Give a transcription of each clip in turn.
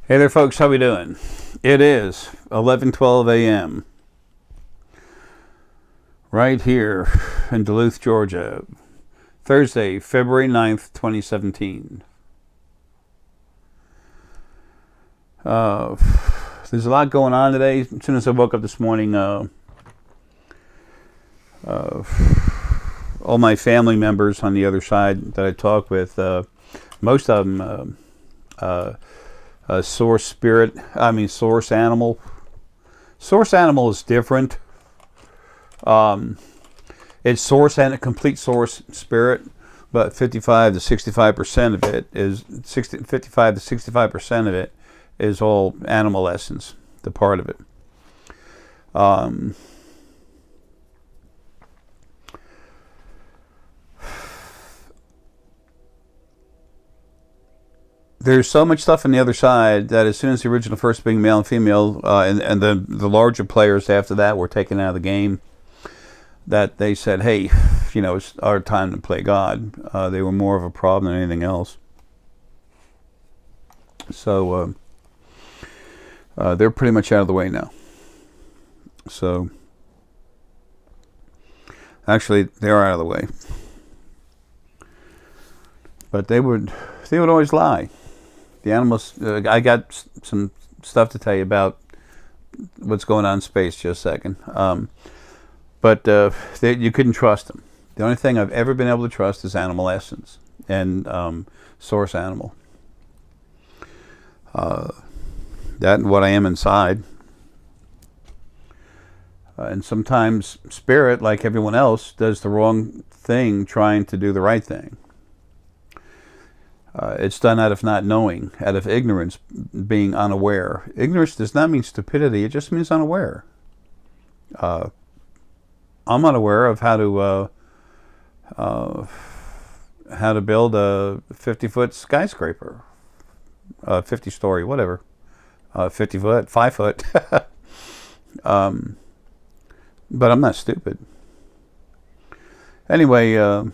Hey there, folks. How we doing? It is 11:12 a.m. right here in Duluth, Georgia. Thursday, February 9th, 2017. There's a lot going on today. As soon as I woke up this morning, all my family members on the other side that I talk with, most of them, source animal. Source animal is different. It's source and a complete source spirit, but 55 to 65% of it is 55 to 65% of it is all animal essence, the part of it. There's so much stuff on the other side that as soon as the original first being male and female, and the larger players after that were taken out of the game, that they said, hey, it's our time to play God. They were more of a problem than anything else. So they're pretty much out of the way now. So actually, they are out of the way. But they would always lie. The animals, I got some stuff to tell you about what's going on in space just a second. But you couldn't trust them. The only thing I've ever been able to trust is animal essence and source animal. That and what I am inside. And sometimes spirit, like everyone else, does the wrong thing trying to do the right thing. It's done out of not knowing, out of ignorance, being unaware. Ignorance does not mean stupidity, it just means unaware. I'm unaware of how to build a 50-foot skyscraper, 50-story, whatever, 50-foot, 5-foot. But I'm not stupid. Anyway,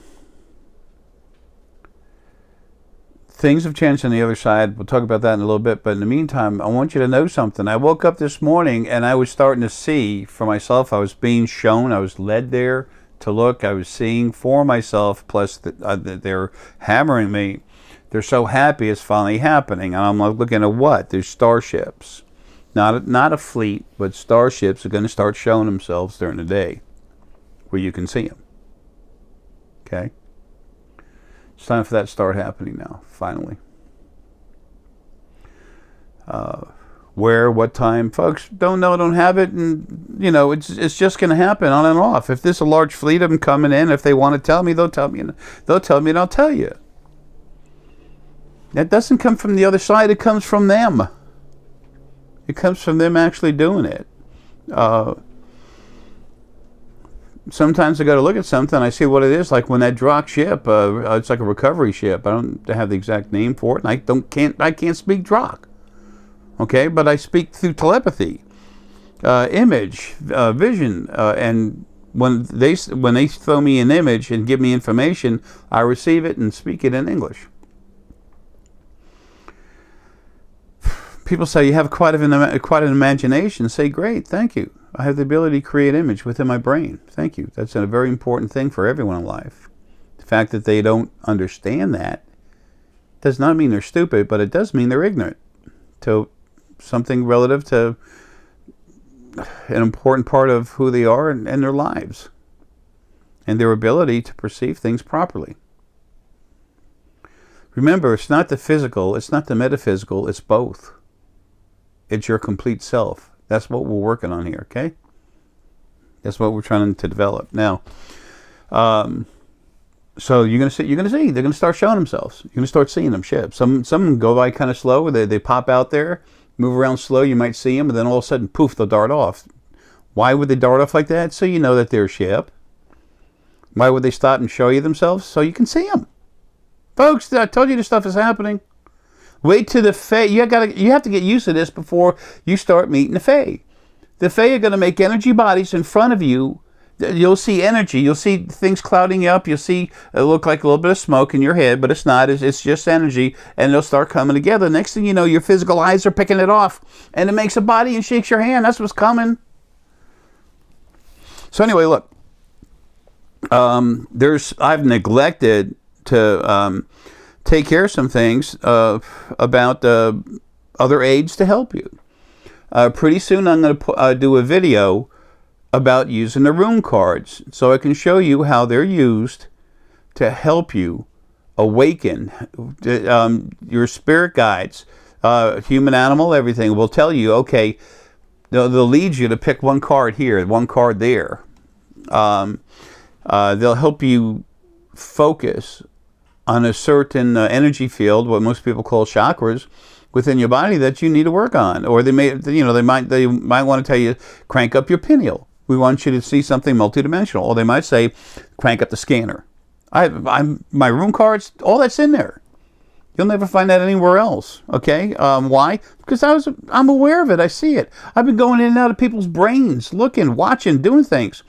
things have changed on the other side. We'll talk about that in a little bit. But in the meantime, I want you to know something. I woke up this morning and I was starting to see for myself. I was being shown. I was led there to look. I was seeing for myself. Plus, they're hammering me. They're so happy it's finally happening. And I'm like, looking at what? There's starships. Not a fleet, but starships are going to start showing themselves during the day where you can see them. Okay? It's time for that to start happening now, finally. Where, what time? Folks, don't know, don't have it, and, it's just going to happen on and off. If there's a large fleet of them coming in, if they want to tell me, they'll tell me, and I'll tell you. That doesn't come from the other side, it comes from them. It comes from them actually doing it. Sometimes I go to look at something, I see what it is, like when that Drock ship, it's like a recovery ship. I don't have the exact name for it, and I can't speak Drock. Okay, but I speak through telepathy, image, vision, and when they throw me an image and give me information, I receive it and speak it in English. People say you have quite an imagination. Say, great, thank you. I have the ability to create image within my brain. Thank you. That's a very important thing for everyone in life. The fact that they don't understand that does not mean they're stupid, but it does mean they're ignorant to something relative to an important part of who they are and their lives and their ability to perceive things properly. Remember, it's not the physical, it's not the metaphysical, it's both. It's your complete self. That's what we're working on here, okay? That's what we're trying to develop. Now, so you're gonna see. They're gonna start showing themselves. You're gonna start seeing them ships. Some go by kind of slow. They pop out there, move around slow. You might see them, and then all of a sudden, poof, they'll dart off. Why would they dart off like that? So you know that they're a ship. Why would they stop and show you themselves? So you can see them, folks. I told you this stuff is happening. Wait till the Fae. You have to get used to this before you start meeting the Fae. The Fae are going to make energy bodies in front of you You'll see energy. You'll see things clouding you up. You'll see it look like a little bit of smoke in your head, but it's not. It's just energy, and it'll start coming together. Next thing you know, your physical eyes are picking it off, and it makes a body and shakes your hand. That's what's coming. So anyway, look. I've neglected to take care of some things about other aids to help you. Pretty soon I'm going to do a video about using the rune cards, so I can show you how they're used to help you awaken your spirit guides, human, animal, everything. Will tell you, okay, they'll lead you to pick one card here, one card there. They'll help you focus on a certain energy field, what most people call chakras, within your body that you need to work on. Or they might want to tell you, crank up your pineal. We want you to see something multidimensional. Or they might say, crank up the scanner. My rune cards, all that's in there. You'll never find that anywhere else. Okay? Why? Because I'm aware of it. I see it. I've been going in and out of people's brains, looking, watching, doing things.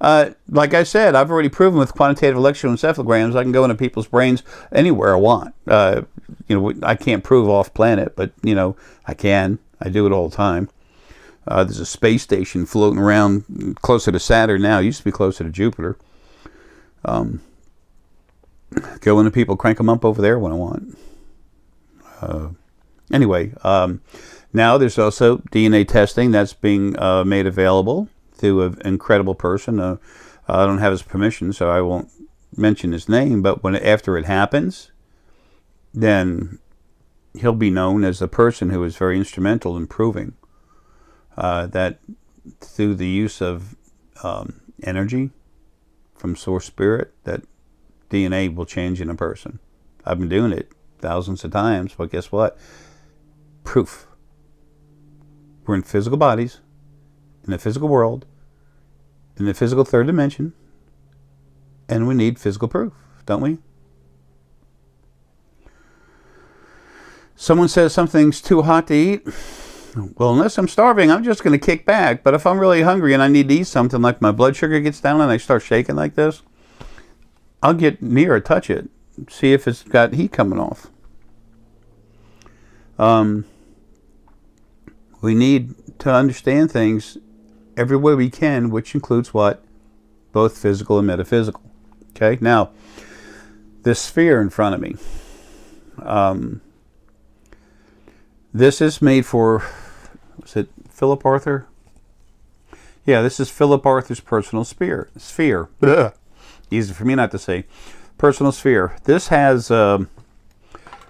Like I said, I've already proven with quantitative electroencephalograms, I can go into people's brains anywhere I want. I can't prove off planet, but I can. I do it all the time. There's a space station floating around closer to Saturn now. It used to be closer to Jupiter. Go into people, crank them up over there when I want. Anyway, now there's also DNA testing that's being made available through an incredible person. I don't have his permission, so I won't mention his name, but after it happens, then he'll be known as the person who was very instrumental in proving that through the use of energy from source spirit, that DNA will change in a person. I've been doing it thousands of times, but guess what? Proof. We're in physical bodies, in the physical world, in the physical third dimension, and we need physical proof, don't we? Someone says something's too hot to eat. Well, unless I'm starving, I'm just going to kick back. But if I'm really hungry and I need to eat something, like my blood sugar gets down and I start shaking like this, I'll get near or touch it, see if it's got heat coming off. We need to understand things every way we can, which includes what? Both physical and metaphysical. Okay, now, this sphere in front of me, this is made for, was it Philip Arthur? Yeah, this is Philip Arthur's personal sphere. Ugh. Easy for me not to say. Personal sphere. This has,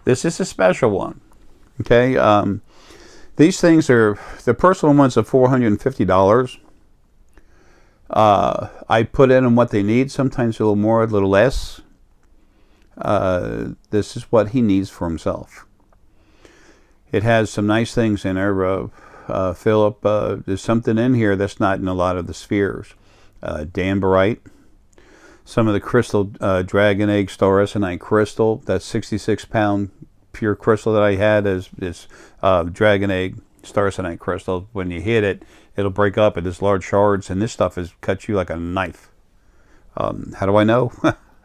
this is a special one. Okay, these things are, the personal ones are $450. I put in them what they need, sometimes a little more, a little less. This is what he needs for himself. It has some nice things in there. Philip, there's something in here that's not in a lot of the spheres. Danbarite. Some of the crystal, dragon egg, star essenite crystal. That 66-pound pure crystal that I had is dragon egg, star essenite crystal. When you hit it, it'll break up into large shards, and this stuff is cuts you like a knife. How do I know?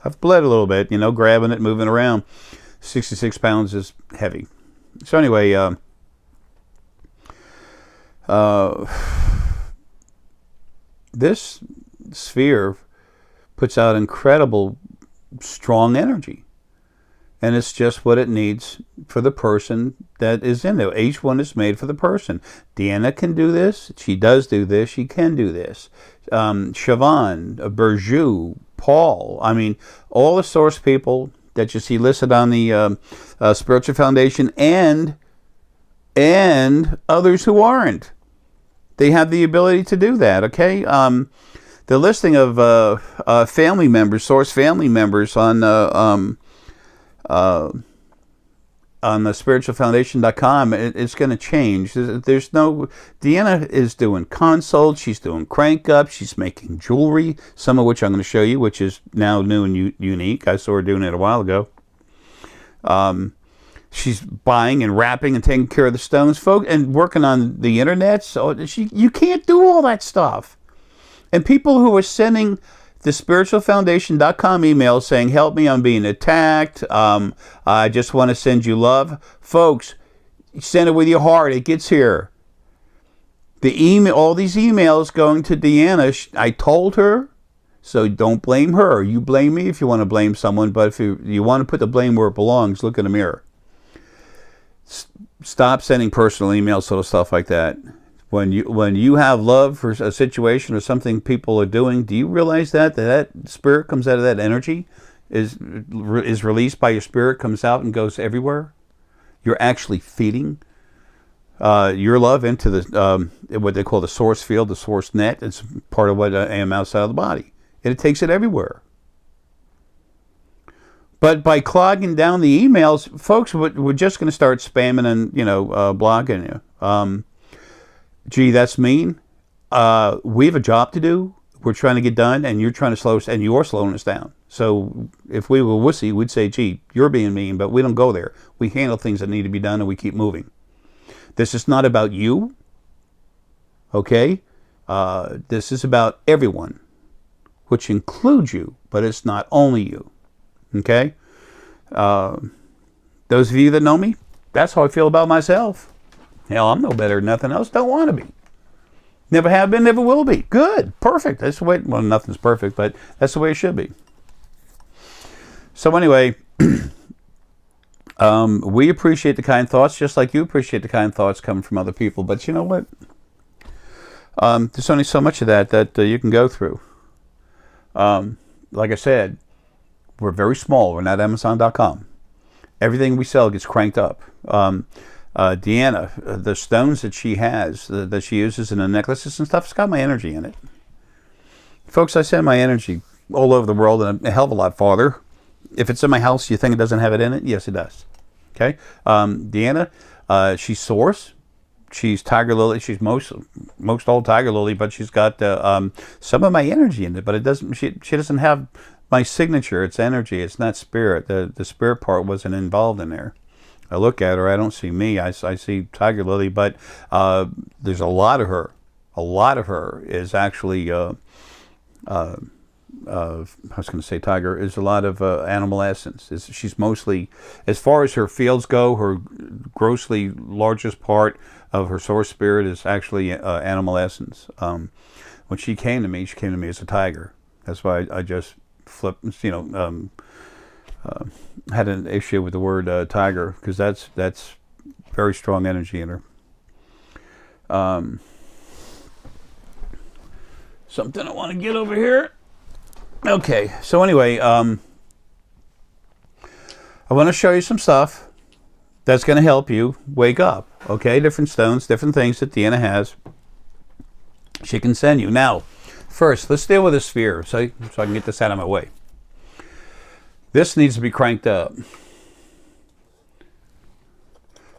I've bled a little bit, grabbing it, moving around. 66 pounds is heavy. So anyway, this sphere puts out incredible strong energy, and it's just what it needs for the person that is in there. Each one is made for the person. Deanna can do this. She does do this. She can do this. Siobhan, Burju, Paul. I mean, all the source people that you see listed on the Spiritual Foundation, and others who aren't. They have the ability to do that, okay? The listing of family members, source family members on the spiritualfoundation.com, it's going to change. There's no... Deanna is doing consults. She's doing crank up. She's making jewelry, some of which I'm going to show you, which is now new and unique. I saw her doing it a while ago. She's buying and wrapping and taking care of the stones, folks, and working on the internet. So you can't do all that stuff. And people who are sending the spiritualfoundation.com email saying, help me, I'm being attacked. I just want to send you love. Folks, send it with your heart. It gets here. The email, all these emails going to Deanna, I told her, so don't blame her. You blame me if you want to blame someone, but if you want to put the blame where it belongs, look in the mirror. Stop sending personal emails, sort of stuff like that. When you have love for a situation or something people are doing, do you realize that spirit comes out of that energy, is released by your spirit, comes out and goes everywhere? You're actually feeding your love into the what they call the source field, the source net. It's part of what I am outside of the body, and it takes it everywhere. But by clogging down the emails, folks, we're just going to start spamming and blocking you. Gee, that's mean. We have a job to do. We're trying to get done, and you're trying to slow us, and you're slowing us down. So if we were wussy, we'd say, gee, you're being mean, but we don't go there. We handle things that need to be done, and we keep moving. This is not about you, okay? This is about everyone, which includes you, but it's not only you, okay? Those of you that know me, that's how I feel about myself. Hell, I'm no better than nothing else. Don't want to be. Never have been, never will be. Good. Perfect. That's the way, well, nothing's perfect, but that's the way it should be. So anyway, we appreciate the kind thoughts, just like you appreciate the kind thoughts coming from other people. But you know what? There's only so much of that you can go through. Like I said, we're very small. We're not Amazon.com. Everything we sell gets cranked up. Deanna, the stones that she has, that she uses in the necklaces and stuff, it's got my energy in it. Folks, I send my energy all over the world and a hell of a lot farther. If it's in my house, you think it doesn't have it in it? Yes, it does. Okay? Deanna, she's source. She's tiger lily. She's most old tiger lily, but she's got some of my energy in it. But it doesn't. She doesn't have my signature. It's energy. It's not spirit. The spirit part wasn't involved in there. I look at her, I don't see me, I see tiger lily, but there's a lot of her. A lot of her is actually, I was going to say tiger, is a lot of animal essence. She's mostly, as far as her fields go, her grossly largest part of her source spirit is actually animal essence. When she came to me as a tiger. That's why I just flipped, had an issue with the word tiger, because that's very strong energy in her. Something I want to get over here. Okay, so anyway, I want to show you some stuff that's going to help you wake up. Okay, different stones, different things that Deanna has. She can send you. Now, first, let's deal with the sphere so I can get this out of my way. This needs to be cranked up.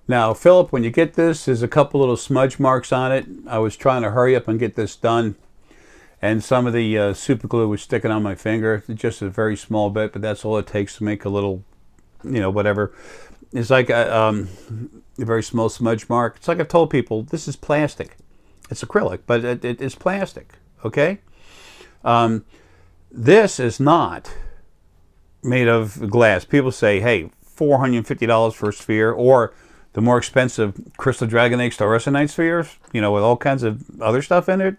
Now, Philip, when you get this, there's a couple little smudge marks on it. I was trying to hurry up and get this done, and some of the super glue was sticking on my finger. Just a very small bit, but that's all it takes to make a little, whatever. It's like a very small smudge mark. It's like I've told people, this is plastic. It's acrylic, but it is plastic, okay? This is not made of glass. People say, hey, $450 for a sphere, or the more expensive crystal dragonite Starships spheres, with all kinds of other stuff in it.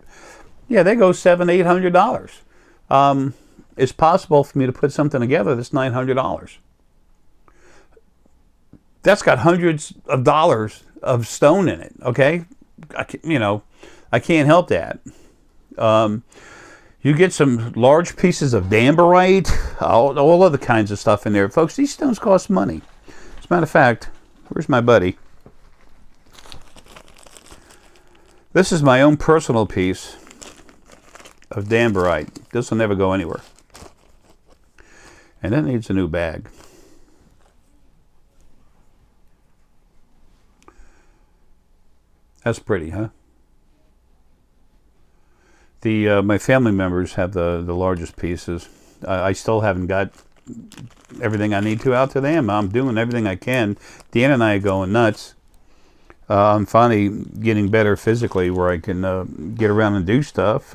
Yeah, they go $700-800. It's possible for me to put something together that's $900. That's got hundreds of dollars of stone in it. Okay, I can't help that. You get some large pieces of damberite, all other kinds of stuff in there. Folks, these stones cost money. As a matter of fact, where's my buddy? This is my own personal piece of damberite. This will never go anywhere. And that needs a new bag. That's pretty, huh? My family members have the largest pieces. I still haven't got everything I need to out to them. I'm doing everything I can. Deanna and I are going nuts. I'm finally getting better physically where I can get around and do stuff.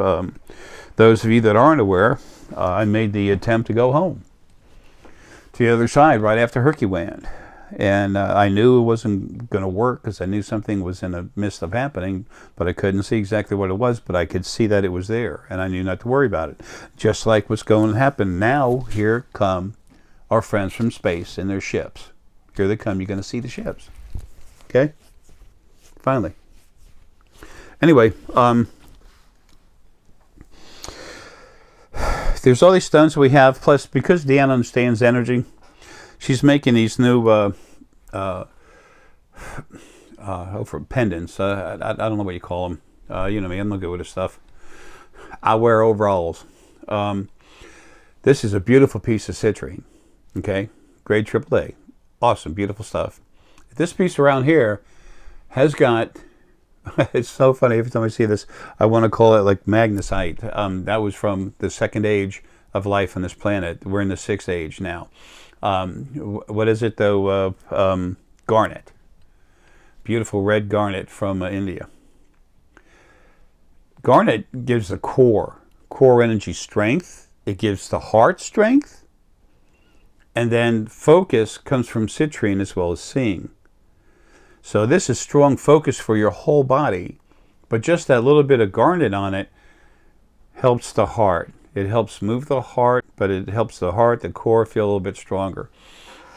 Those of you that aren't aware, I made the attempt to go home to the other side right after Herculean. And I knew it wasn't going to work because I knew something was in the midst of happening, but I couldn't see exactly what it was, but I could see that it was there, and I knew not to worry about it. Just like what's going to happen now, here come our friends from space in their ships. Here they come. You're going to see the ships. Okay? Finally. Anyway, there's all these stones we have, plus because Deanna understands energy, she's making these new for pendants. I don't know what you call them. You know me, I'm not good with this stuff. I wear overalls. This is a beautiful piece of citrine. Okay, grade AAA. Awesome, beautiful stuff. This piece around here has got, it's so funny every time I see this, I want to call it like magnesite. That was from the second age of life on this planet. We're in the sixth age now. What is it though? Garnet. Beautiful red garnet from India. Garnet gives the core energy strength. It gives the heart strength. And then focus comes from citrine as well as seeing. So this is strong focus for your whole body, but just that little bit of garnet on it helps the heart. It helps move the heart, but it helps the heart, the core feel a little bit stronger.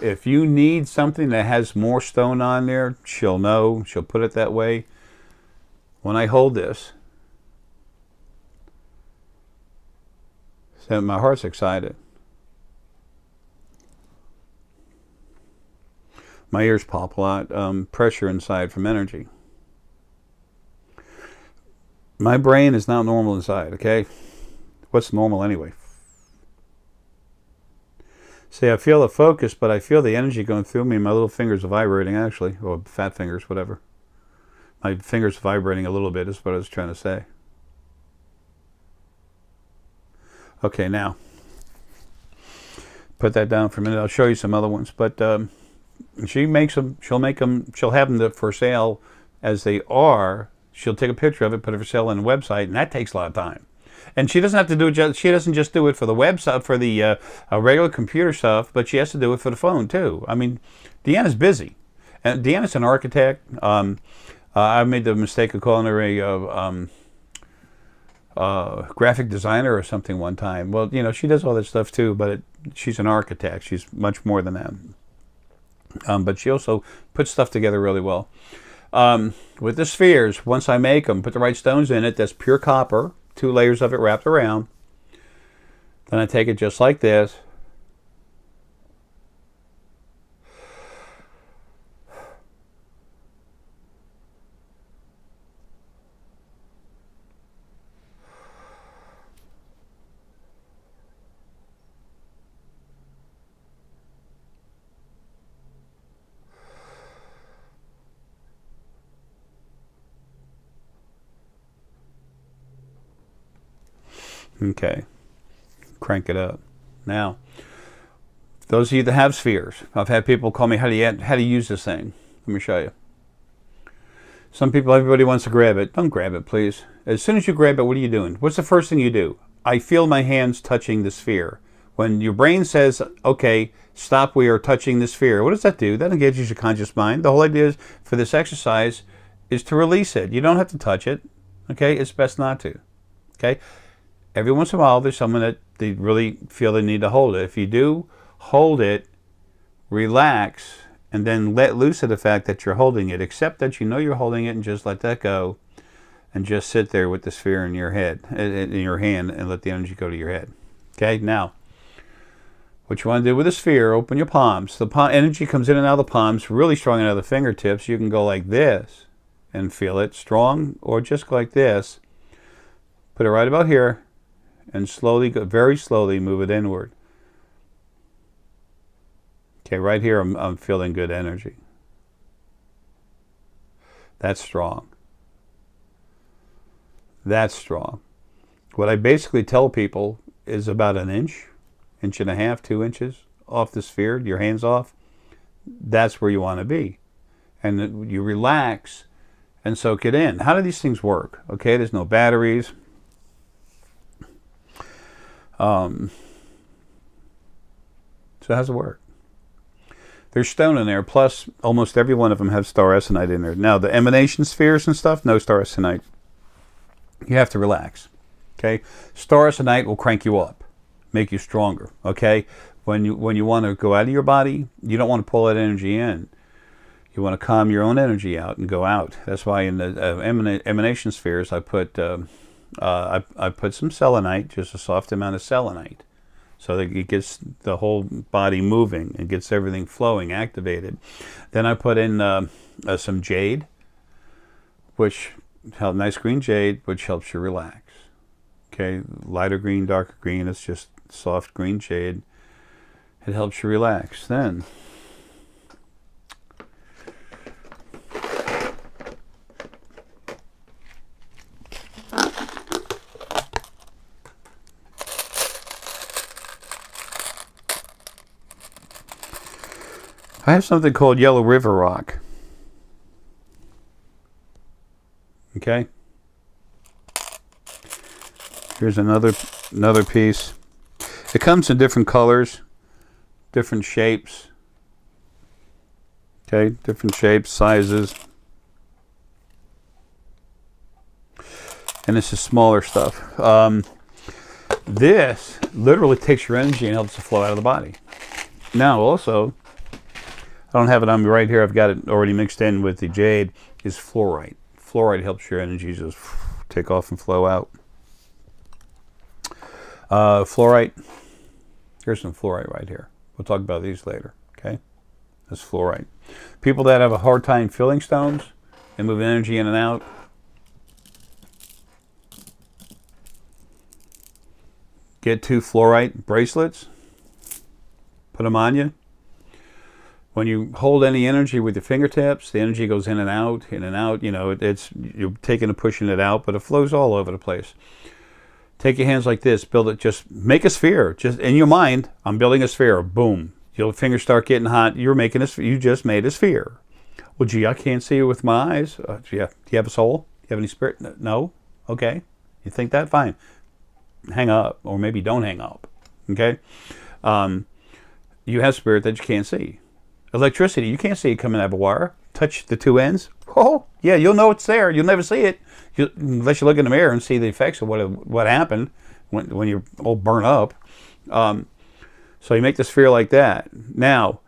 If you need something that has more stone on there, she'll know. She'll put it that way. When I hold this, so my heart's excited. My ears pop a lot. Pressure inside from energy. My brain is not normal inside, okay? What's normal anyway? See, I feel the focus, but I feel the energy going through me. My little fingers are vibrating, actually. Or fat fingers, whatever. My fingers are vibrating a little bit is what I was trying to say. Okay, now. Put that down for a minute. I'll show you some other ones. But she makes them, she'll have them for sale as they are. She'll take a picture of it, put it for sale on the website, and that takes a lot of time. And she doesn't have to do it. She doesn't just do it for the website, for the regular computer stuff, but she has to do it for the phone too. I mean, Deanna's busy, and Deanna's an architect. I made the mistake of calling her a graphic designer or something one time. Well, you know, she does all that stuff too, but she's an architect. She's much more than that. But she also puts stuff together really well. With the spheres, once I make them, put the right stones in it. That's pure copper. 2 layers of it wrapped around. Then I take it just like this. Okay, crank it up. Now, those of you that have spheres, I've had people call me, how do you use this thing? Let me show you. Some people, everybody wants to grab it. Don't grab it, please. As soon as you grab it, what are you doing? What's the first thing you do? I feel my hands touching the sphere. When your brain says, okay, stop, we are touching the sphere, what does that do? That engages your conscious mind. The whole idea is, for this exercise is to release it. You don't have to touch it. Okay, it's best not to. Okay. Every once in a while, there's someone that they really feel they need to hold it. If you do, hold it, relax, and then let loose of the fact that you're holding it. Accept that you know you're holding it and just let that go. And just sit there with the sphere in your head, in your hand, and let the energy go to your head. Okay, now, what you want to do with the sphere, open your palms. The energy comes in and out of the palms, really strong out of the fingertips. You can go like this and feel it strong, or just go like this. Put it right about here. And slowly, very slowly move it inward. Okay, right here I'm feeling good energy. That's strong. That's strong. What I basically tell people is about an inch and a half, 2 inches off the sphere, your hands off. That's where you want to be. and you relax and soak it in. How do these things work? Okay, there's no batteries. So how's it work? There's stone in there, plus almost every one of them have star essonite in there. Now, the emanation spheres and stuff, no star essonite. You have to relax, okay? Star essonite will crank you up, make you stronger, okay? When you want to go out of your body, you don't want to pull that energy in. You want to calm your own energy out and go out. That's why in the emanation spheres, I put some selenite, just a soft amount of selenite, so that it gets the whole body moving and gets everything flowing, activated. Then I put in some jade, which nice green jade, which helps you relax. Okay, lighter green, darker green. It's just soft green jade. It helps you relax. Then I have something called Yellow River Rock. Okay. Here's another piece. It comes in different colors, different shapes. Okay, different shapes, sizes. And this is smaller stuff. This literally takes your energy and helps it flow out of the body. Now also, I don't have it on me right here. I've got it already mixed in with the jade. Is fluorite. Fluorite helps your energy just take off and flow out. Fluorite. Here's some fluorite right here. We'll talk about these later. Okay, that's fluorite. People that have a hard time filling stones and moving energy in and out. Get 2 fluorite bracelets. Put them on you. When you hold any energy with your fingertips, the energy goes in and out, in and out. You know, you're taking and pushing it out, but it flows all over the place. Take your hands like this, build it, just make a sphere. Just in your mind, I'm building a sphere. Boom. Your fingers start getting hot. You're making a sphere. You just made a sphere. Well, gee, I can't see it with my eyes. Yeah. Do you have a soul? Do you have any spirit? No? Okay. You think that? Fine. Hang up, or maybe don't hang up. Okay? You have spirit that you can't see. Electricity, you can't see it coming out of a wire. Touch the 2 ends. Oh, yeah, you'll know it's there. You'll never see it unless you look in the mirror and see the effects of what happened when you're all burnt up. So you make the sphere like that. Now,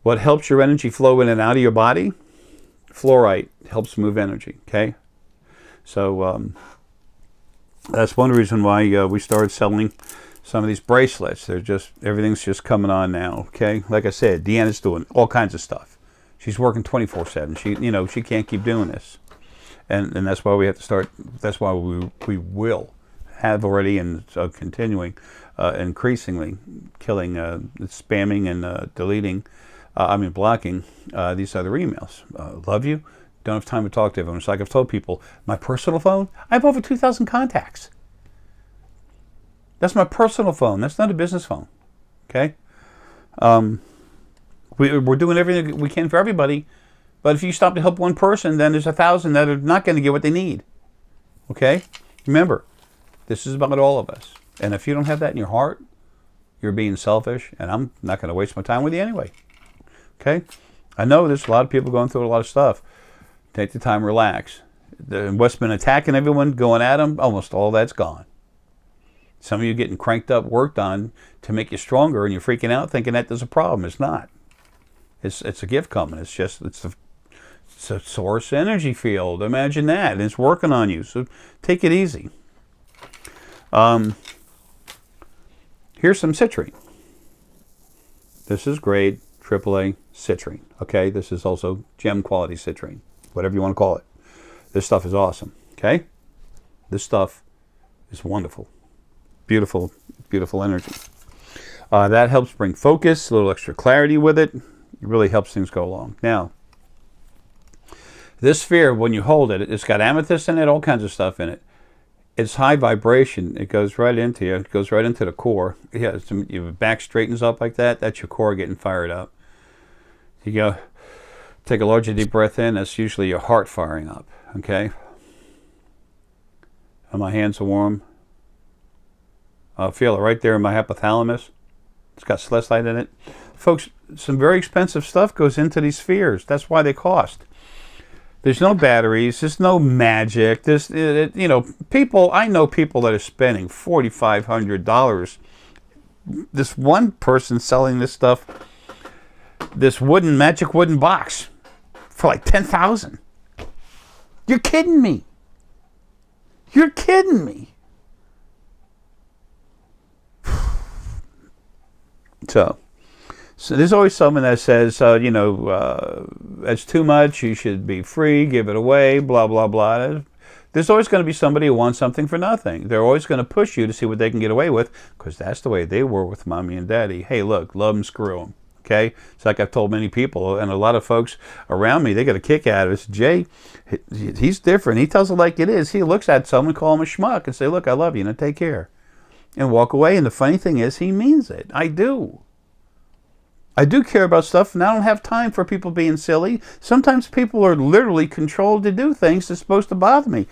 what helps your energy flow in and out of your body? Fluorite helps move energy, okay? So that's one reason why we started selling some of these bracelets. Everything's just coming on now, okay? Like I said, Deanna's doing all kinds of stuff. She's working 24/7. She can't keep doing this. And that's why we have to start, that's why we will have already and continuing, increasingly killing, spamming and deleting, blocking these other emails. Love you. Don't have time to talk to everyone. It's like I've told people, my personal phone, I have over 2,000 contacts. That's my personal phone. That's not a business phone. Okay? We're doing everything we can for everybody. But if you stop to help one person, then there's 1,000 that are not going to get what they need. Okay? Remember, this is about all of us. And if you don't have that in your heart, you're being selfish. And I'm not going to waste my time with you anyway. Okay? I know there's a lot of people going through a lot of stuff. Take the time, relax. What's been attacking everyone, going at them, almost all that's gone. Some of you getting cranked up, worked on to make you stronger, and you're freaking out thinking that there's a problem. It's not. It's a gift coming. It's a source energy field. Imagine that. And it's working on you. So take it easy. Here's some citrine. This is grade AAA citrine. Okay, this is also gem quality citrine, whatever you want to call it. This stuff is awesome. Okay, this stuff is wonderful. Beautiful, beautiful energy. That helps bring focus, a little extra clarity with it. It really helps things go along. Now, this sphere, when you hold it, it's got amethyst in it, all kinds of stuff in it. It's high vibration. It goes right into you. It goes right into the core. Yeah, your back straightens up like that. That's your core getting fired up. You go Take a larger deep breath in. That's usually your heart firing up, okay? And my hands are warm. I feel it right there in my hypothalamus. It's got celestite in it. Folks, some very expensive stuff goes into these spheres. That's why they cost. There's no batteries. There's no magic. There's, you know, people, I know people that are spending $4,500. This one person selling this stuff, this magic wooden box for like $10,000. You're kidding me. You're kidding me. So there's always someone that says, you know, that's too much, you should be free, give it away, blah, blah, blah. There's always going to be somebody who wants something for nothing. They're always going to push you to see what they can get away with, because that's the way they were with mommy and daddy. Hey, look, love them, screw them. Okay? It's like I've told many people, and a lot of folks around me, they get a kick out of it. Jay, he's different. He tells it like it is. He looks at someone, call him a schmuck, and say, look, I love you, and take care. And walk away. And the funny thing is, he means it. I do. I do care about stuff, and I don't have time for people being silly. Sometimes people are literally controlled to do things that's supposed to bother me.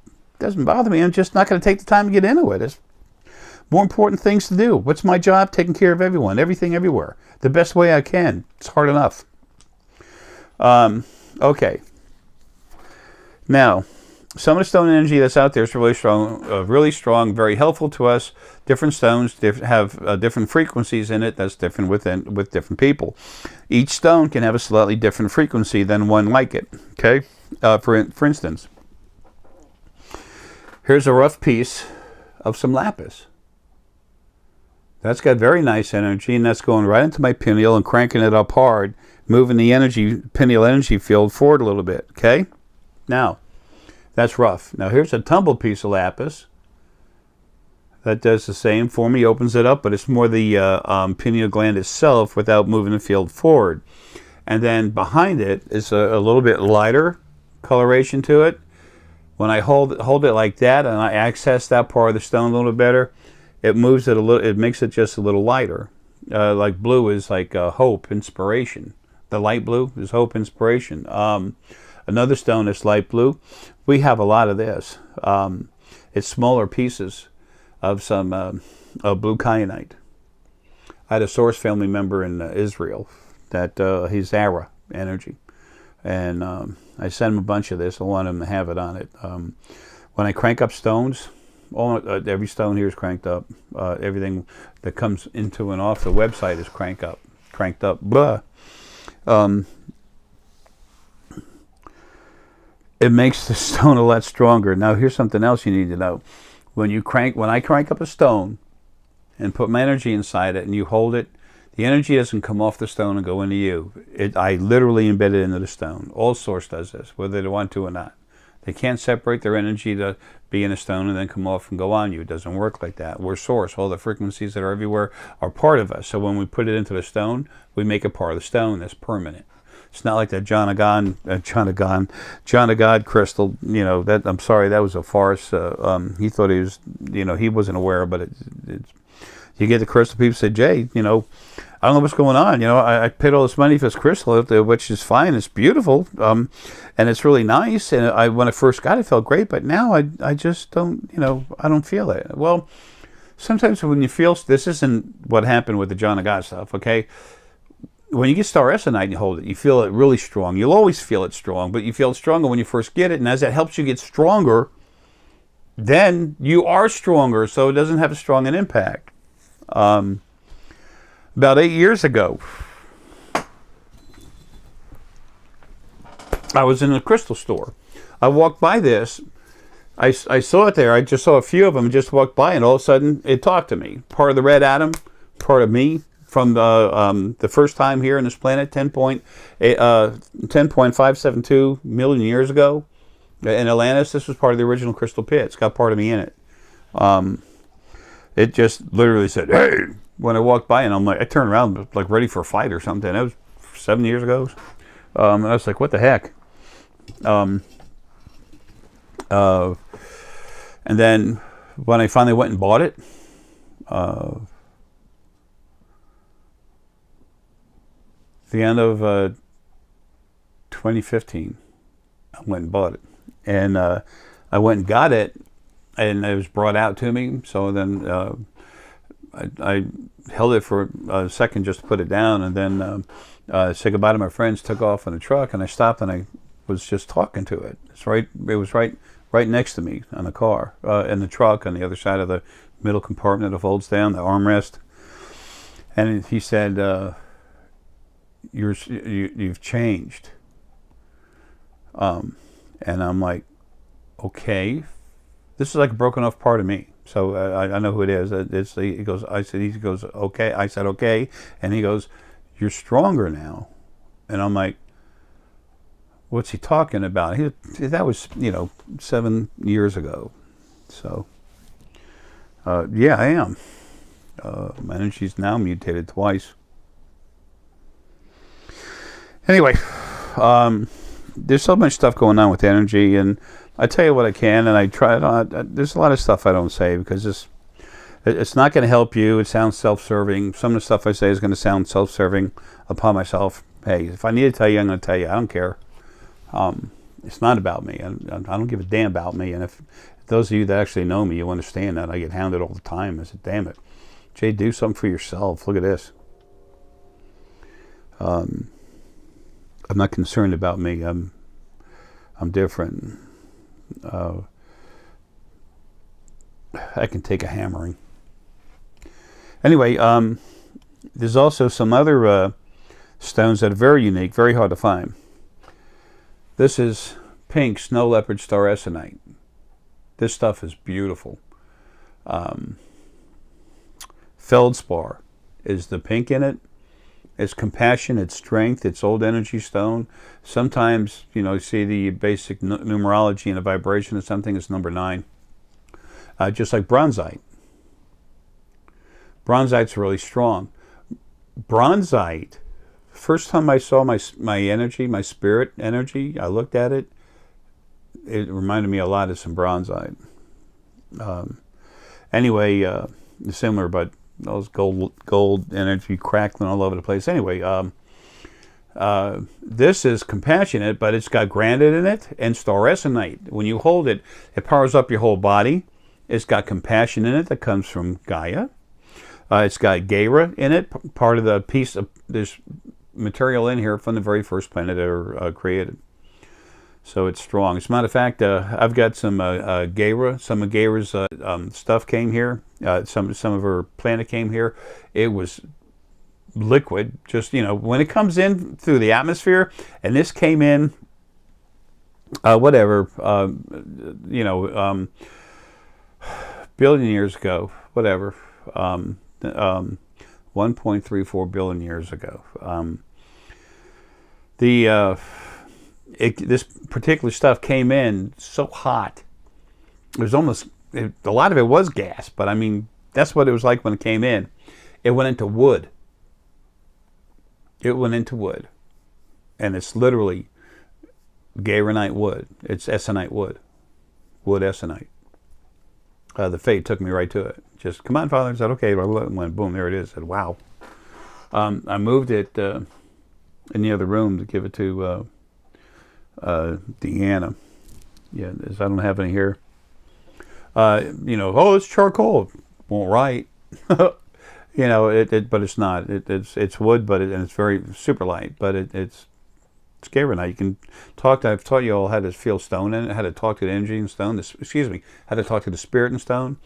It doesn't bother me. I'm just not going to take the time to get into it. There's more important things to do. What's my job? Taking care of everyone, everything, everywhere. The best way I can. It's hard enough. Okay. Now, some of the stone energy that's out there is really strong, very helpful to us. Different stones have different frequencies in it. That's different with different people. Each stone can have a slightly different frequency than one like it. Okay, for instance, here's a rough piece of some lapis. That's got very nice energy, and that's going right into my pineal and cranking it up hard, moving the pineal energy field forward a little bit. Okay, now. That's rough. Now here's a tumbled piece of lapis. That does the same for me, opens it up, but it's more the pineal gland itself without moving the field forward. And then behind it is a little bit lighter coloration to it. When I hold it like that and I access that part of the stone a little better, it moves it a little. It makes it just a little lighter. Like blue is like hope, inspiration. The light blue is hope, inspiration. Another stone that's light blue. We have a lot of this. It's smaller pieces of some blue kyanite. I had a source family member in Israel that he's Arae energy. And I sent him a bunch of this. I want him to have it on it. When I crank up stones, every stone here is cranked up. Everything that comes into and off the website is cranked up. Blah. It makes the stone a lot stronger. Now, here's something else you need to know. When I crank up a stone and put my energy inside it and you hold it, the energy doesn't come off the stone and go into you. I literally embed it into the stone. All source does this, whether they want to or not. They can't separate their energy to be in a stone and then come off and go on you. It doesn't work like that. We're source. All the frequencies that are everywhere are part of us. So when we put it into the stone, we make it part of the stone that's permanent. It's not like that John of God crystal. You know, that, I'm sorry, that was a farce. He thought he was, you know, he wasn't aware, but you get the crystal, people say, Jay, you know, I don't know what's going on. You know, I paid all this money for this crystal, which is fine. It's beautiful, and it's really nice. And when I first got it, it felt great, but now I just don't, you know, I don't feel it. Well, sometimes when you feel, this isn't what happened with the John of God stuff, okay? When you get star Essenite and you hold it, you feel it really strong. You'll always feel it strong, but you feel it stronger when you first get it. And as that helps you get stronger, then you are stronger, so it doesn't have as strong an impact. About 8 years ago, I was in a crystal store. I walked by this. I saw it there. I just saw a few of them and just walked by, and all of a sudden it talked to me. Part of the red atom, part of me. From the first time here on this planet, 10.572 million years ago, in Atlantis, this was part of the original crystal pit. It's got part of me in it. It just literally said, "Hey!" when I walked by, and I'm like, I turned around like ready for a fight or something. That was 7 years ago, and I was like, "What the heck?" And then when I finally went and bought it. The end of 2015. I went and bought it. And I went and got it, and it was brought out to me. So then I held it for a second just to put it down, and then said goodbye to my friends, took off in the truck, and I stopped and I was just talking to it. It was right next to me on the car, in the truck, on the other side of the middle compartment that folds down, the armrest. And he said, you've changed. And I'm like, okay, this is like a broken off part of me. So I know who it is. He goes, he goes, okay. I said, okay. And he goes, you're stronger now. And I'm like, what's he talking about? That was, 7 years ago. So, yeah, I am. My energy's now mutated twice. Anyway, there's so much stuff going on with energy, and I tell you what I can, and I try. There's a lot of stuff I don't say because it's not going to help you. It sounds self-serving. Some of the stuff I say is going to sound self-serving upon myself. Hey, if I need to tell you, I'm going to tell you. I don't care. It's not about me. I don't give a damn about me. And if those of you that actually know me, you understand that. I get hounded all the time. I said, damn it, Jay, do something for yourself. Look at this. I'm not concerned about me. I'm different. I can take a hammering. Anyway, there's also some other stones that are very unique, very hard to find. This is pink snow leopard star essonite. This stuff is beautiful. Feldspar is the pink in it. It's compassion, it's strength, it's old energy stone. Sometimes, you see the basic numerology and a vibration of something is number 9. Just like bronzite. Bronzite's really strong. Bronzite, first time I saw my energy, my spirit energy, I looked at it, it reminded me a lot of some bronzite. Anyway, similar, but those gold energy crackling all over the place. Anyway, this is compassionate, but it's got granite in it and star essonite. When you hold it, it powers up your whole body. It's got compassion in it that comes from Gaia. It's got Gaia in it, part of the piece of this material in here from the very first planet ever created. So it's strong. As a matter of fact, I've got some Gaia. Some of Gaia's stuff came here. Some of her planet came here. It was liquid. Just, when it comes in through the atmosphere, and this came in, billion years ago, whatever, 1.34 billion years ago. This particular stuff came in so hot. It was almost, a lot of it was gas, but I mean, that's what it was like when it came in. It went into wood. It went into wood. And it's literally Gairionite wood. It's essonite wood. Wood essonite. The fate took me right to it. Just, come on, Father. I said, okay. I went, boom, there it is. I said, wow. I moved it in the other room to give it to Deanna. Yeah, I don't have any here. It's charcoal. Won't write. But it's not. It's wood, but and it's very super light. But it's Gairionite. You can talk to. I've taught you all how to feel stone in it, how to talk to the energy in stone. How to talk to the spirit in stone.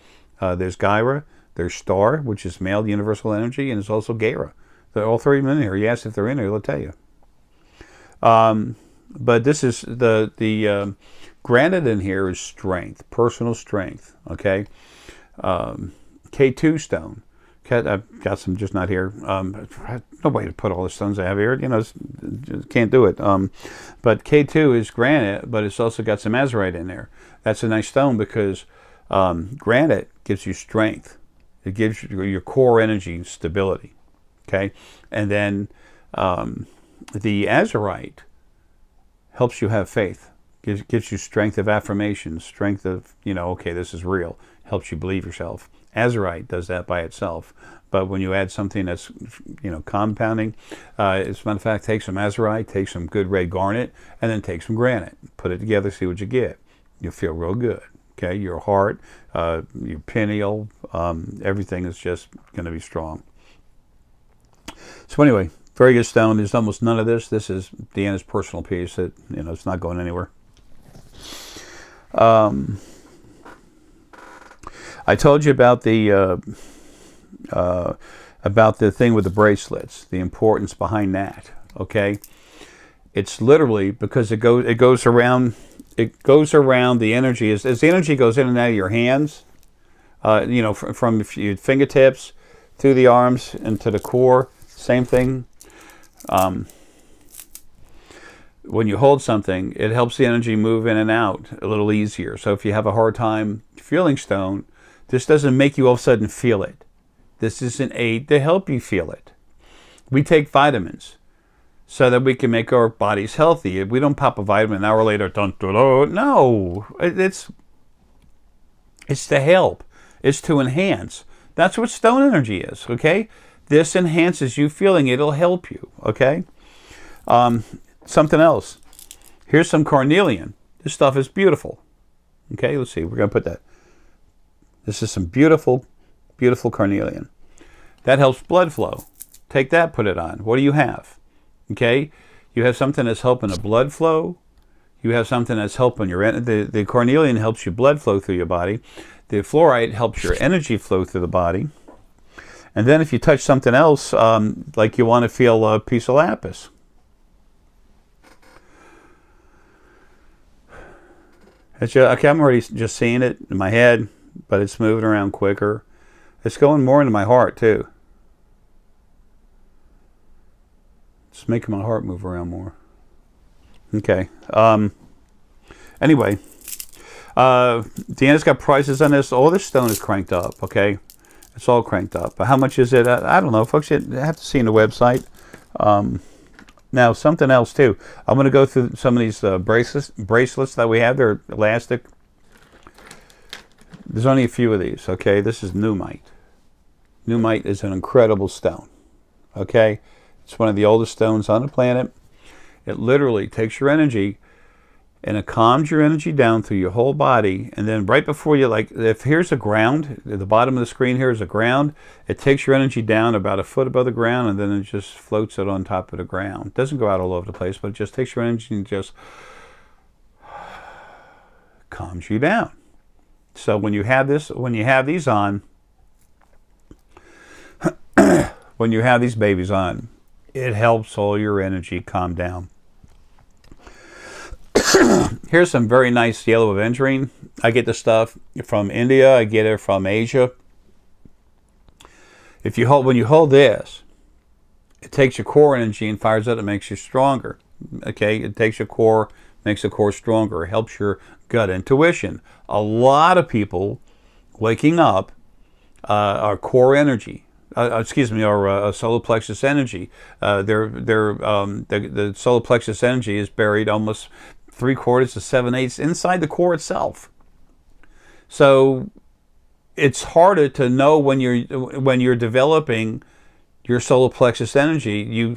There's Gaia. There's Star, which is male universal energy, and there's also Gaia. They're all 3 of them in here. You ask if they're in here, they'll tell you. But this is the granite in here is strength, personal strength. Okay, K2 stone. I've got some, just not here. No way to put all the stones I have here. Can't do it. But K2 is granite, but it's also got some azurite in there. That's a nice stone because granite gives you strength. It gives you your core energy stability. Okay, and then the azurite helps you have faith. Gives you strength of affirmation, strength of, okay, this is real. Helps you believe yourself. Azurite does that by itself. But when you add something that's, compounding, as a matter of fact, take some azurite, take some good red garnet, and then take some granite. Put it together, see what you get. You'll feel real good. Okay, your heart, your pineal, everything is just going to be strong. So anyway, very good stone. There's almost none of this. This is Deanna's personal piece. It's not going anywhere. I told you about the thing with the bracelets, the importance behind that. Okay, it's literally because it goes around. It goes around the energy as the energy goes in and out of your hands. From your fingertips through the arms into the core. Same thing. When you hold something, it helps the energy move in and out a little easier. So if you have a hard time feeling stone, this doesn't make you all of a sudden feel it. This is an aid to help you feel it. We take vitamins so that we can make our bodies healthy. We don't pop a vitamin an hour later. Dun, dun, dun. No, it's to help. It's to enhance. That's what stone energy is. Okay, this enhances you feeling. It'll help you. Okay. Something else. Here's some carnelian. This stuff is beautiful. Okay, let's see. We're gonna put that. This is some beautiful, beautiful carnelian. That helps blood flow. Take that, put it on. What do you have? Okay, you have something that's helping the blood flow. You have something that's helping the carnelian helps your blood flow through your body. The fluorite helps your energy flow through the body. And then if you touch something else, like you want to feel a piece of lapis. Okay, I'm already just seeing it in my head, but it's moving around quicker. It's going more into my heart too. It's making my heart move around more. Okay. Anyway, Deanna's got prices on this. All this stone is cranked up. Okay, it's all cranked up. But how much is it? I don't know, folks. You have to see on the website. Now, something else too. I'm going to go through some of these bracelets that we have. They're elastic. There's only a few of these. Okay, this is Numite. Numite is an incredible stone. Okay, it's one of the oldest stones on the planet. It literally takes your energy and it calms your energy down through your whole body. And then right before you, like, if here's a ground, at the bottom of the screen here is a ground, it takes your energy down about a foot above the ground and then it just floats it on top of the ground. It doesn't go out all over the place, but it just takes your energy and just calms you down. So when you have this, when you have these on, when you have these babies on, it helps all your energy calm down. Here's some very nice yellow aventurine. I get the stuff from India. I get it from Asia. When you hold this, it takes your core energy and fires it. It makes you stronger. Okay, it takes your core, makes the core stronger. It helps your gut intuition. A lot of people waking up are core energy. Our solar plexus energy. The solar plexus energy is buried almost 3/4 to 7/8 inside the core itself. So it's harder to know when you're developing your solar plexus energy. You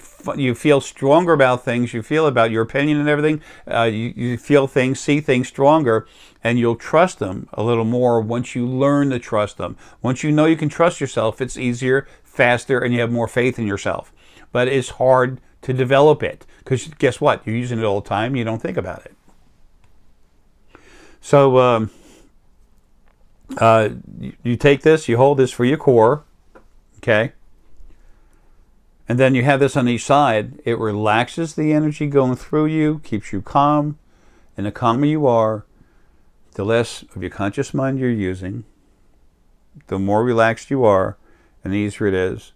feel stronger about things. You feel about your opinion and everything. You feel things, see things stronger, and you'll trust them a little more once you learn to trust them. Once you know you can trust yourself, it's easier, faster, and you have more faith in yourself. But it's hard to develop it because guess what? You're using it all the time. You don't think about it. So you take this, you hold this for your core, okay? And then you have this on each side. It relaxes the energy going through you, keeps you calm. And the calmer you are, the less of your conscious mind you're using, the more relaxed you are, and the easier it is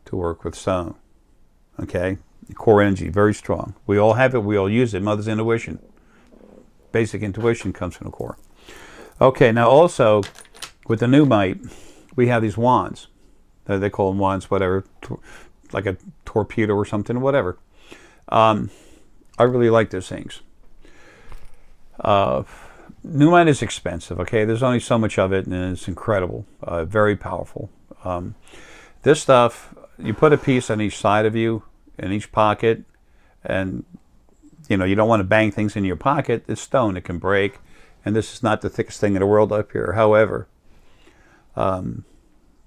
to work with stone. Okay? Core energy, very strong. We all have it. We all use it. Mother's intuition. Basic intuition comes from the core. Okay, now also, with the Numite, we have these wands. They call them wands, whatever, like a torpedo or something, whatever. I really like those things. Numite is expensive, okay? There's only so much of it, and it's incredible, very powerful. This stuff, you put a piece on each side of you, in each pocket, and you know, you don't want to bang things in your pocket. It's stone, it can break, and this is not the thickest thing in the world up here. However,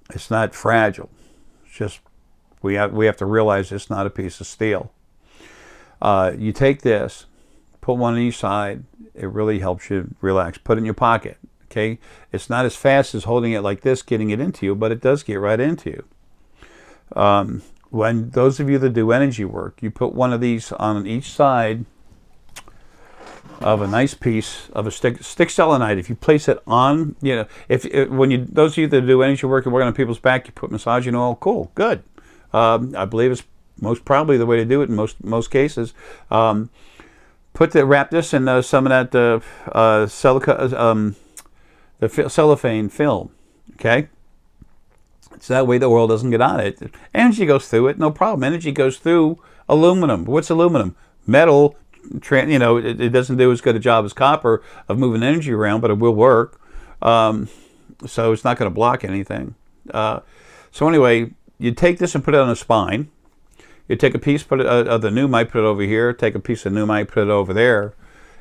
it's not fragile. It's just, we have to realize it's not a piece of steel. You take this, put one on each side, it really helps you relax. Put it in your pocket, okay? It's not as fast as holding it like this, getting it into you, but it does get right into you. When those of you that do energy work, you put one of these on each side of a nice piece of a stick selenite. If you place it on, you know, those of you that do energy work and work on people's back, you put massaging oil. Cool, good. I believe it's most probably the way to do it in most cases. Wrap this in some of that the cellophane film, okay? So that way the oil doesn't get on it. Energy goes through it, no problem. Energy goes through aluminum. What's aluminum? Metal. You know, it doesn't do as good a job as copper of moving energy around, but it will work. So it's not going to block anything. So anyway, you take this and put it on a spine. You take a piece, put it of the numite, put it over here. Take a piece of numite, put it over there,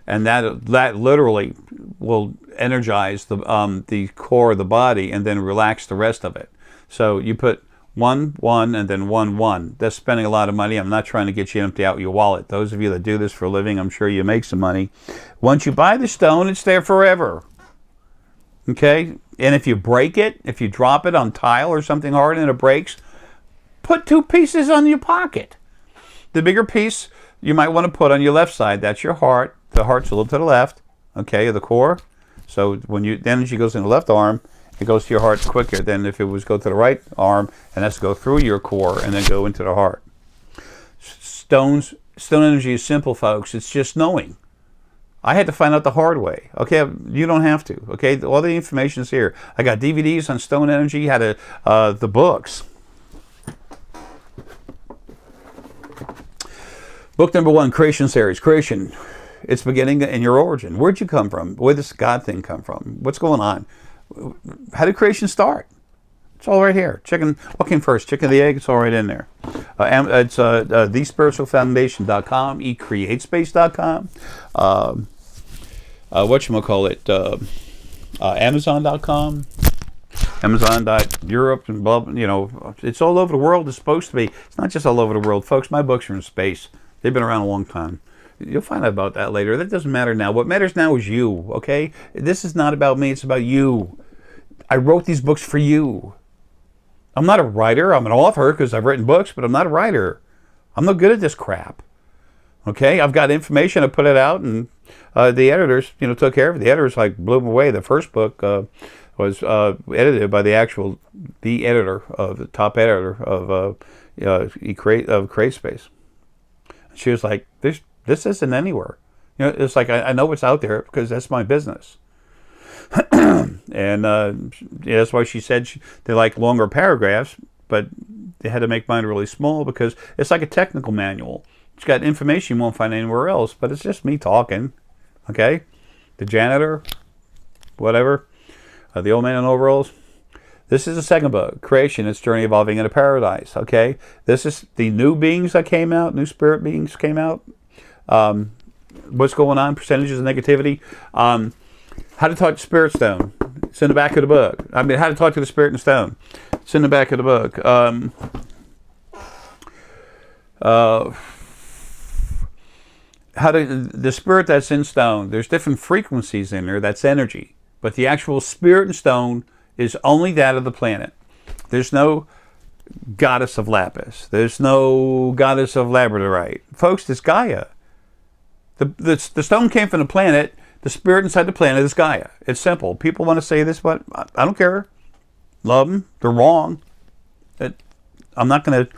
and that literally will energize the core of the body and then relax the rest of it. So you put 1, 1, and then 1, 1. That's spending a lot of money. I'm not trying to get you to empty out your wallet. Those of you that do this for a living, I'm sure you make some money. Once you buy the stone, it's there forever. Okay? And if you break it, if you drop it on tile or something hard and it breaks, put 2 pieces on your pocket. The bigger piece you might want to put on your left side. That's your heart. The heart's a little to the left, okay, of the core. So when the energy goes in the left arm, it goes to your heart quicker than if it was go to the right arm, and that's go through your core and then go into the heart. Stone energy is simple, folks. It's just knowing. I had to find out the hard way. Okay, you don't have to. Okay, all the information is here. I got DVDs on stone energy. Had the books. Book number 1, Creation Series. Creation, its beginning and your origin. Where'd you come from? Where did this God thing come from? What's going on? How did creation start? It's all right here. What came first? Chicken or the egg? It's all right in there. It's thespiritualfoundation.com, ecreatespace.com, Amazon.com, Amazon.Europe, and blah, you know, it's all over the world. It's supposed to be. It's not just all over the world, folks. My books are in space. They've been around a long time. You'll find out about that later. That doesn't matter now. What matters now is you, okay? This is not about me. It's about you. I wrote these books for you. I'm not a writer. I'm an author because I've written books, but I'm not a writer. I'm not good at this crap. Okay? I've got information. I put it out, and the editors, you know, took care of it. The editors, like, blew them away. The first book was edited by the editor of the top editor of CreateSpace. She was like, this isn't anywhere. You know, it's like, I know what's out there because that's my business. And that's why she said they like longer paragraphs, but they had to make mine really small because it's like a technical manual. It's got information you won't find anywhere else, but it's just me talking. Okay? The janitor, whatever, the old man in overalls. This is the second book, Creation, Its Journey Evolving into Paradise. Okay? This is the new beings that came out, new spirit beings came out. What's going on, percentages of negativity. How to talk to Spirit Stone. It's in the back of the book. I mean, how to talk to the Spirit in Stone. It's in the back of the book. The spirit that's in stone, there's different frequencies in there, that's energy. But the actual spirit in stone is only that of the planet. There's no goddess of lapis. There's no goddess of labradorite. Folks, it's Gaia. The stone came from the planet. The spirit inside the planet is Gaia. It's simple. People want to say this, but I don't care. Love them. They're wrong. I'm not going to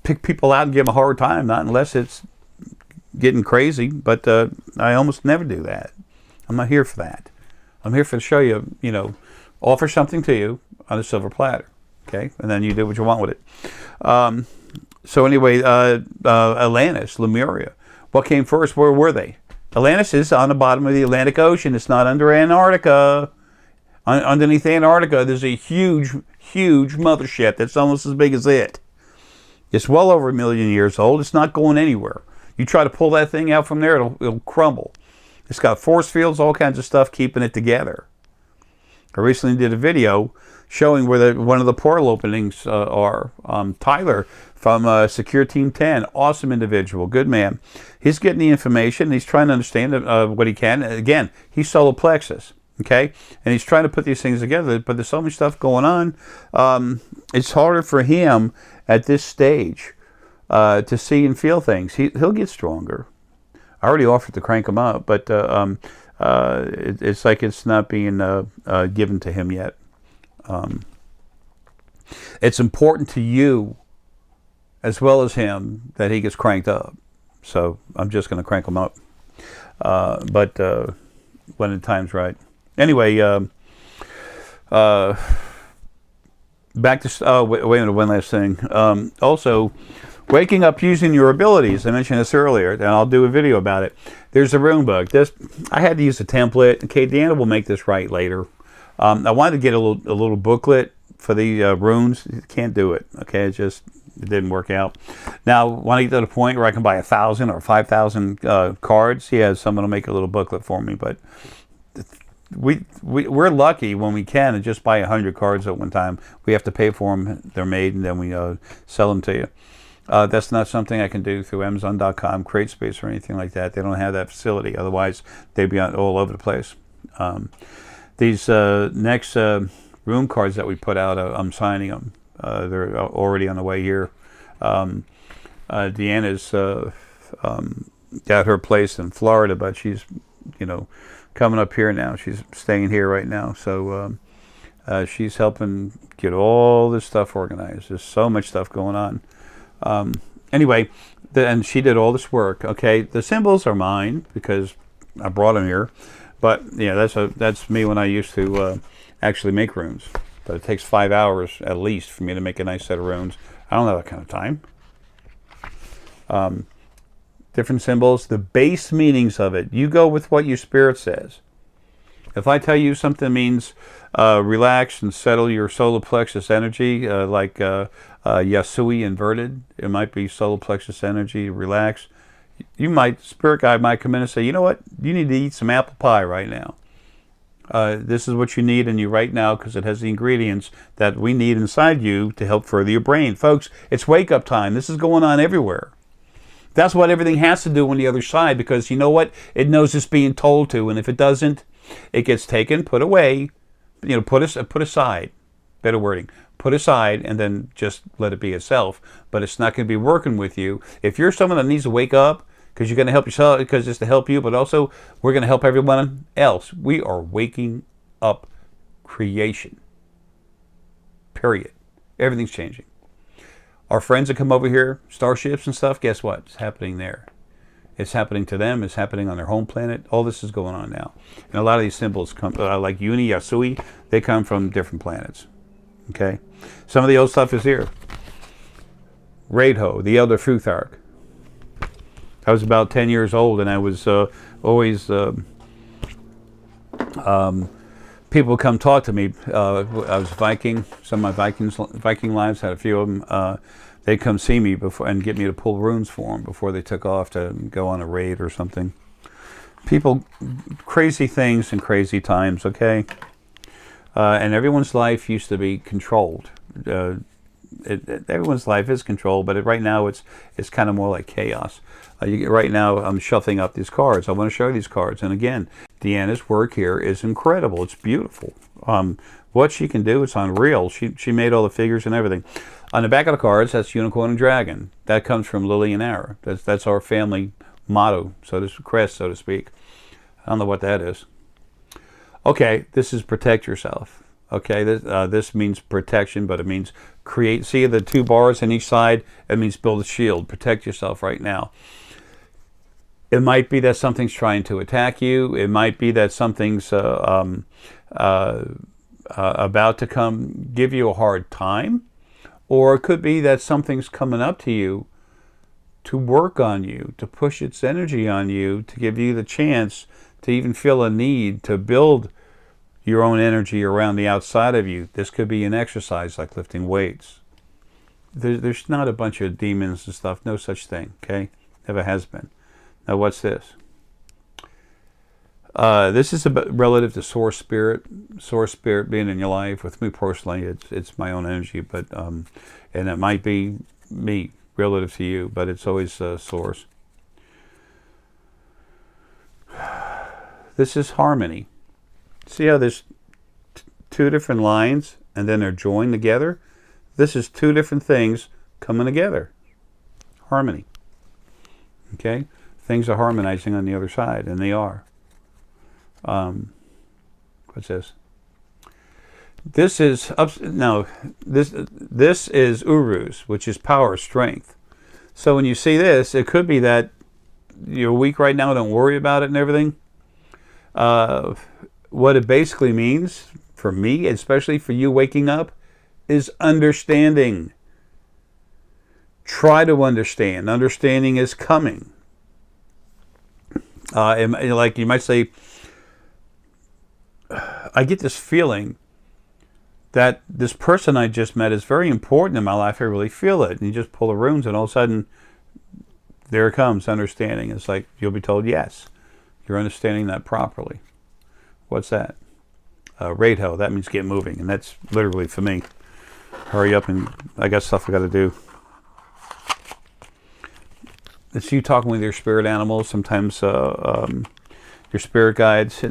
pick people out and give them a hard time, not unless it's getting crazy. But I almost never do that. I'm not here for that. I'm here to show you, you know, offer something to you on a silver platter. Okay? And then you do what you want with it. So anyway, Atlantis, Lemuria. What came first? Where were they? Atlantis is on the bottom of the Atlantic Ocean. It's not under Antarctica. Underneath Antarctica, there's a huge, huge mothership that's almost as big as it. It's well over 1 million years old. It's not going anywhere. You try to pull that thing out from there, it'll crumble. It's got force fields, all kinds of stuff keeping it together. I recently did a video showing where one of the portal openings are. Tyler from Secure Team 10, awesome individual, good man. He's getting the information. He's trying to understand what he can. Again, he's solar plexus, okay? And he's trying to put these things together, but there's so much stuff going on. It's harder for him at this stage to see and feel things. He'll get stronger. I already offered to crank him up, but it's like it's not being given to him yet. It's important to you as well as him that he gets cranked up. So I'm just going to crank him up. But when the time's right. Anyway, back to... wait a minute, one last thing. Also, waking up using your abilities. I mentioned this earlier, and I'll do a video about it. There's a rune book. I had to use a template. Okay, Deanna will make this right later. I wanted to get a little booklet for the runes. Can't do it. Okay, it didn't work out. Now, when I get to the point where I can buy 1,000 or 5,000 cards, yeah, someone will make a little booklet for me. But we're lucky when we can and just buy 100 cards at one time. We have to pay for them. They're made, and then we sell them to you. That's not something I can do through Amazon.com, CrateSpace, or anything like that. They don't have that facility. Otherwise, they'd be all over the place. These next rune cards that we put out, I'm signing them. They're already on the way here. Deanna's got her place in Florida, but she's, coming up here now. She's staying here right now. So she's helping get all this stuff organized. There's so much stuff going on. Anyway, and she did all this work. Okay, the symbols are mine because I brought them here. But yeah, that's me when I used to actually make runes. But it takes 5 hours at least for me to make a nice set of runes. I don't have that kind of time. Different symbols, the base meanings of it. You go with what your spirit says. If I tell you something means relax and settle your solar plexus energy, like Yasui inverted, it might be solar plexus energy, relax. Spirit guide might come in and say, you know what, you need to eat some apple pie right now. This is what you need in you right now because it has the ingredients that we need inside you to help further your brain. Folks, it's wake up time. This is going on everywhere. That's what everything has to do on the other side because you know what? It knows it's being told to, and if it doesn't, it gets taken, put away, put aside. Better wording. Put aside and then just let it be itself. But it's not going to be working with you. If you're someone that needs to wake up because you're going to help yourself, because it's to help you, but also we're going to help everyone else. We are waking up creation. Period. Everything's changing. Our friends that come over here, Starships and stuff, guess what? It's happening there. It's happening to them. It's happening on their home planet. All this is going on now. And a lot of these symbols come, like Uni, Yasui, they come from different planets. Okay? Some of the old stuff is here. Raidho, the Elder Futhark. I was about 10 years old, and I was always... people would come talk to me. I was Viking. Some of my Viking lives, had a few of them. They'd come see me before and get me to pull runes for them before they took off to go on a raid or something. People, crazy things and crazy times, okay? And everyone's life used to be controlled. Everyone's life is controlled, but right now it's kind of more like chaos. Right now I'm shuffling up these cards. I want to show you these cards. And again, Deanna's work here is incredible. It's beautiful. What she can do, it's unreal. She made all the figures and everything. On the back of the cards, that's Unicorn and Dragon. That comes from Lily and Arae. That's our family motto, crest, so to speak. I don't know what that is. Okay, this is protect yourself. Okay, this means protection, but it means create. See the two bars on each side? It means build a shield. Protect yourself right now. It might be that something's trying to attack you. It might be that something's about to come give you a hard time. Or it could be that something's coming up to you to work on you, to push its energy on you, to give you the chance to even feel a need to build your own energy around the outside of you. This could be an exercise like lifting weights. There's not a bunch of demons and stuff. No such thing, okay? Never has been. Now, what's this? This is relative to source spirit. Source spirit being in your life. With me personally, it's my own energy, but and it might be me relative to you, but it's always source. This is harmony. See how there's two different lines and then they're joined together? This is two different things coming together. Harmony. Okay? Things are harmonizing on the other side, and they are. What's this? This is this is Uruz, which is power, strength. So when you see this, it could be that you're weak right now, don't worry about it and everything. What it basically means, for me, especially for you waking up, is understanding. Try to understand. Understanding is coming. Like you might say, I get this feeling that this person I just met is very important in my life. I really feel it. And you just pull the runes and all of a sudden, there it comes, understanding. It's like you'll be told, yes, you're understanding that properly. What's that? Radho, that means get moving. And that's literally for me. Hurry up, and I got stuff I got to do. It's you talking with your spirit animals, sometimes your spirit guides.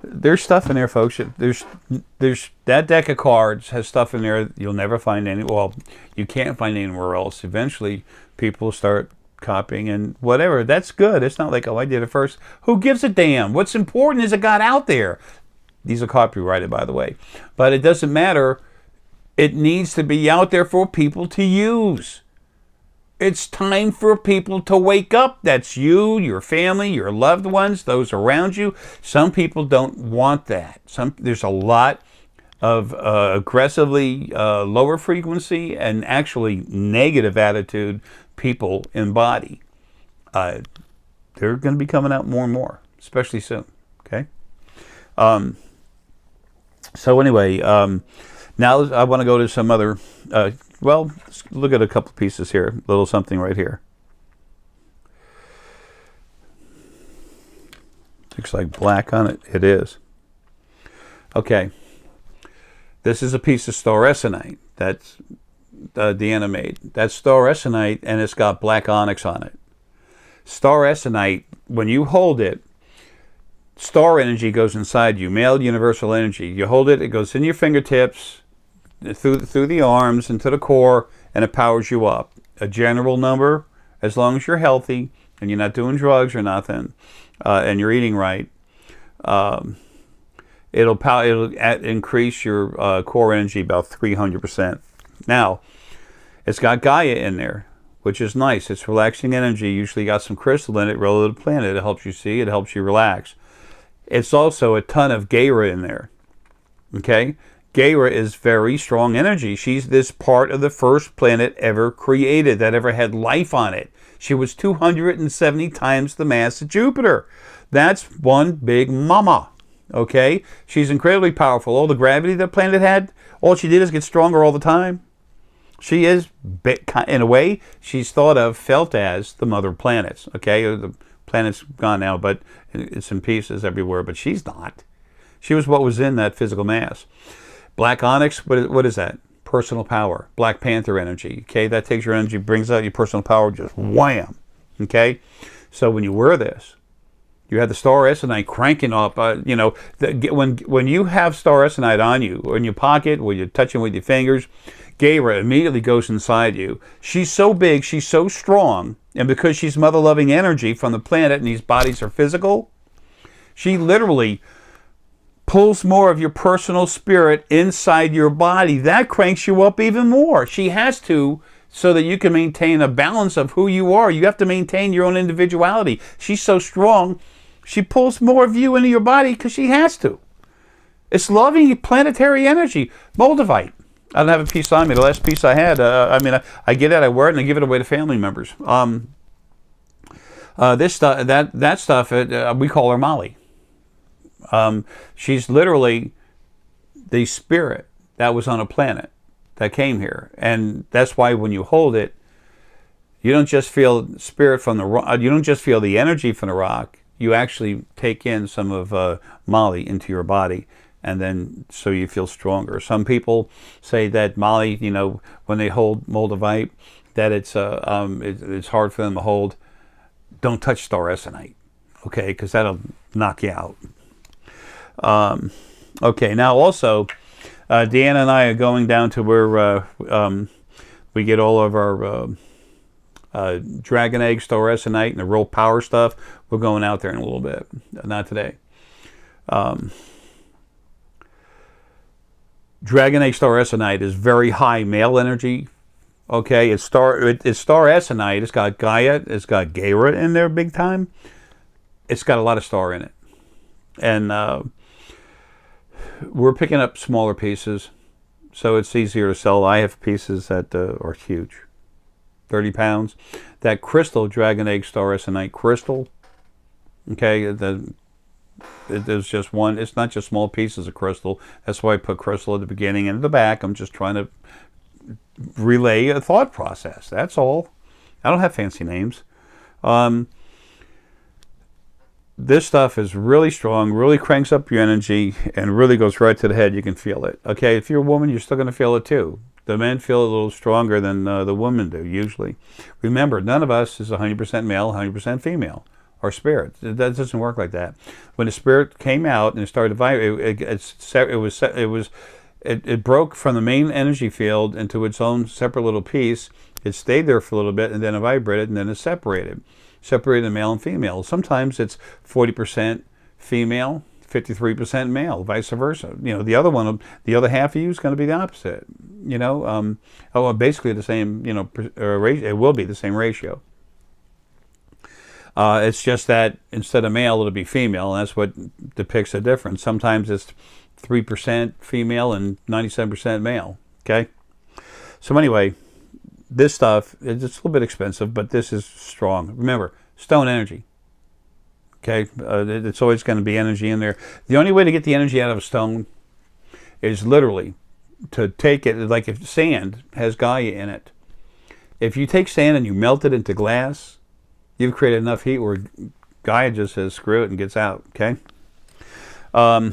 There's stuff in there, folks. There's that deck of cards has stuff in there you'll never find well, you can't find anywhere else. Eventually, people start copying and whatever. That's good. It's not like, oh, I did it first. Who gives a damn? What's important is it got out there. These are copyrighted, by the way. But it doesn't matter. It needs to be out there for people to use. It's time for people to wake up. That's you, your family, your loved ones, those around you. Some people don't want that. There's a lot of aggressively lower frequency and actually negative attitude people embody. They're going to be coming out more and more, especially soon. Okay. So anyway, now I want to go to some other. Well, let's look at a couple pieces here. A little something right here. Looks like black on it. It is. Okay. This is a piece of Starships. That's Deanna made. That's Starships, and it's got black onyx on it. Starships, when you hold it, star energy goes inside you. Male universal energy. You hold it, it goes in your fingertips, through the arms, into the core, and it powers you up. A general number, as long as you're healthy, and you're not doing drugs or nothing, and you're eating right, it'll increase your core energy about 300%. Now, it's got Gaia in there, which is nice. It's relaxing energy. Usually got some crystal in it relative to the planet. It helps you see. It helps you relax. It's also a ton of Gaia in there. Okay? Gaia is very strong energy. She's this part of the first planet ever created that ever had life on it. She was 270 times the mass of Jupiter. That's one big mama. Okay? She's incredibly powerful. All the gravity that planet had, all she did is get stronger all the time. She is, in a way, she's felt as the mother of planets. Okay? The planet's gone now, but it's in pieces everywhere, but she's not. She was what was in that physical mass. Black onyx, what is that? Personal power. Black Panther energy. Okay, that takes your energy, brings out your personal power, just wham. Okay, so when you wear this, you have the Starships cranking up. When you have Starships on you, or in your pocket, or you're touching with your fingers, Gaia immediately goes inside you. She's so big, she's so strong, and because she's mother-loving energy from the planet, and these bodies are physical, she literally pulls more of your personal spirit inside your body. That cranks you up even more. She has to, so that you can maintain a balance of who you are. You have to maintain your own individuality. She's so strong, she pulls more of you into your body because she has to. It's loving planetary energy. Moldavite. I don't have a piece on me. The last piece I had, I mean, I get it, I wear it, and I give it away to family members. This stuff, that stuff, we call her Molly. She's literally the spirit that was on a planet that came here, and that's why when you hold it, you don't just feel spirit from the rock. You don't just feel the energy from the rock. You actually take in some of Molly into your body, and then so you feel stronger. Some people say that Molly, you know, when they hold Moldavite, that it's hard for them to hold. Don't touch Starships, okay? Because that'll knock you out. Okay, now also, Deanna and I are going down to where we get all of our dragon egg, Starships, and the real power stuff. We're going out there in a little bit. Not today. Dragon egg Starships is very high male energy. Okay, it's Starships. It's got Gaia. It's got Gaia in there big time. It's got a lot of star in it, and we're picking up smaller pieces, so it's easier to sell. I have pieces that are huge, 30 pounds. That crystal dragon egg Starships crystal. Okay, there's just one. It's not just small pieces of crystal. That's why I put crystal at the beginning and at the back. I'm just trying to relay a thought process. That's all. I don't have fancy names. This stuff is really strong, really cranks up your energy, and really goes right to the head. You can feel it. Okay, if you're a woman, you're still going to feel it too. The men feel it a little stronger than the women do, usually. Remember, none of us is 100% male, 100% female, or spirit. That doesn't work like that. When the spirit came out and it started to vibrate, it broke from the main energy field into its own separate little piece. It stayed there for a little bit, and then it vibrated, and then it separated the male and female. Sometimes it's 40% female, 53% male, vice versa. You know, the other half of you is going to be the opposite. You know, basically the same. You know, it will be the same ratio. It's just that instead of male, it'll be female, and that's what depicts the difference. Sometimes it's 3% female and 97% male. Okay, so anyway. This stuff, it's a little bit expensive, but this is strong. Remember, stone energy. Okay, it's always going to be energy in there. The only way to get the energy out of a stone is literally to take it, like if sand has Gaia in it. If you take sand and you melt it into glass, you've created enough heat where Gaia just says screw it and gets out. Okay. I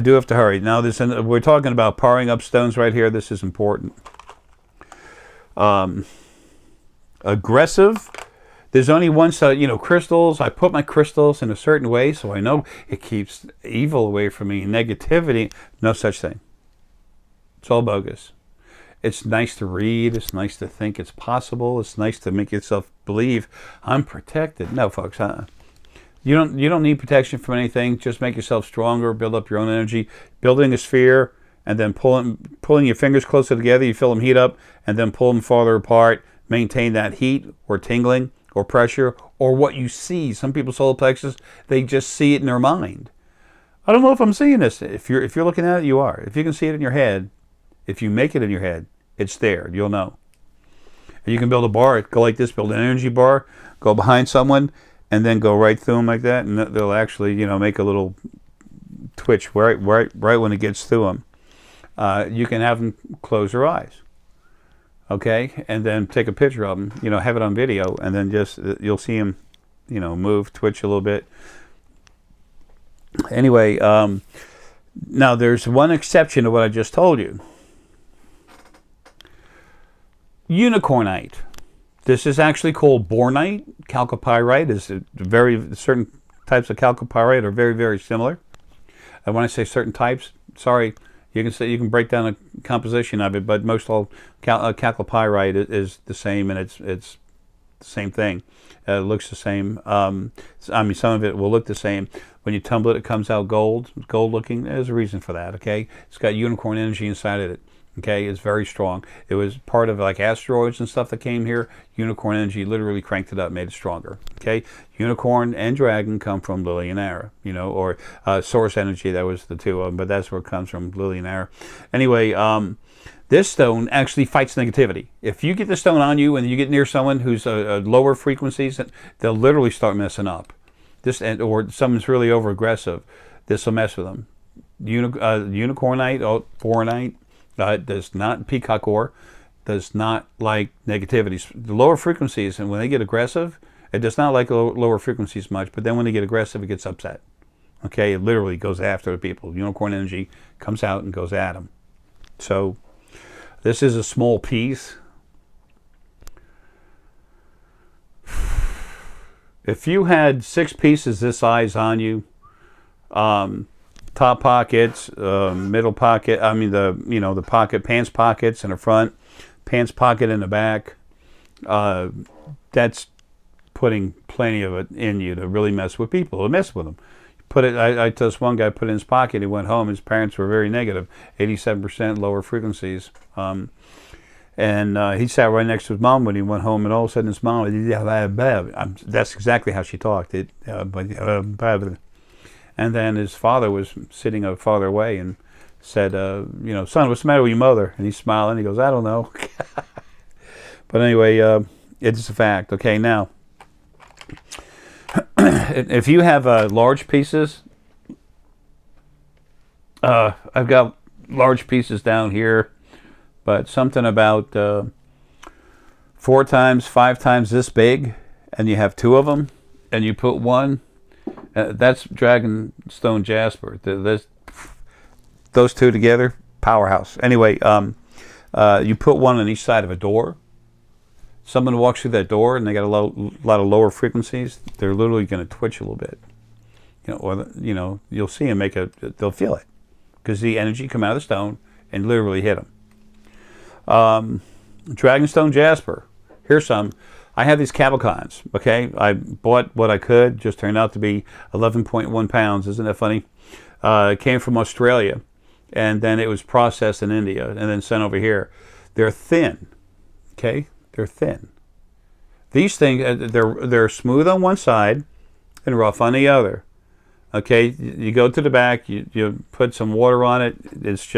do have to hurry. Now, we're talking about powering up stones right here. This is important. Aggressive. There's only one side, you know, crystals. I put my crystals in a certain way so I know it keeps evil away from me, negativity. No such thing. It's all bogus. It's nice to read. It's nice to think it's possible. It's nice to make yourself believe I'm protected. No, folks. You don't need protection from anything. Just make yourself stronger. Build up your own energy. Building a sphere. And then pulling your fingers closer together, you feel them heat up, and then pull them farther apart. Maintain that heat or tingling or pressure or what you see. Some people's solar plexus, they just see it in their mind. I don't know if I'm seeing this. If you're looking at it, you are. If you can see it in your head, if you make it in your head, it's there. You'll know. And you can build a bar. Go like this. Build an energy bar. Go behind someone, and then go right through them like that, and they'll actually, you know, make a little twitch right when it gets through them. You can have them close their eyes, okay, and then take a picture of them, you know, have it on video, and then just you'll see them, you know, move, twitch a little bit. Anyway, now there's one exception to what I just told you. Unicornite. This is actually called bornite. Chalcopyrite is certain types of chalcopyrite are very, very similar. And when I say certain types, sorry. You can break down a composition of it, but most all chalcopyrite is the same, and it's the same thing. It looks the same. I mean, some of it will look the same. When you tumble it, it comes out gold looking. There's a reason for that. Okay, it's got unicorn energy inside of it. Okay, it's very strong. It was part of like asteroids and stuff that came here. Unicorn energy literally cranked it up, made it stronger. Okay, unicorn and dragon come from Lily and Arae, you know, or source energy. That was the two of them, but that's where it comes from, Lily and Arae. Anyway, this stone actually fights negativity. If you get the stone on you and you get near someone who's lower frequencies, they'll literally start messing up. Or someone's really over aggressive, this will mess with them. Unicornite, boronite. Does not peacock ore, does not like negativities. The lower frequencies, and when they get aggressive, it does not like lower frequencies much, but then when they get aggressive, it gets upset. Okay, it literally goes after the people. Unicorn energy comes out and goes at them. So this is a small piece. If you had 6 pieces this size on you, top pockets, middle pocket, I mean the pocket, pants pockets in the front, pants pocket in the back, that's putting plenty of it in you to really mess with people, to mess with them. I told this one guy, put it in his pocket, he went home, his parents were very negative, 87% lower frequencies. And he sat right next to his mom when he went home, and all of a sudden his mom, that's exactly how she talked. And then his father was sitting farther away and said, son, what's the matter with your mother? And he's smiling. He goes, I don't know. But anyway, it's a fact. Okay, now, if you have large pieces, I've got large pieces down here, but something about 4 times, 5 times this big, and you have 2 of them, and you put one, that's Dragonstone Jasper. Those 2 together, powerhouse. Anyway, you put one on each side of a door. Someone walks through that door and they got a lot of lower frequencies. They're literally going to twitch a little bit, or you'll see them they'll feel it because the energy come out of the stone and literally hit them. Dragonstone Jasper. Here's some. I have these Cabochons, okay? I bought what I could, just turned out to be 11.1 pounds. Isn't that funny? It came from Australia, and then it was processed in India, and then sent over here. They're thin, okay? They're thin. These things, they're smooth on one side and rough on the other, okay? You go to the back, you put some water on it. It's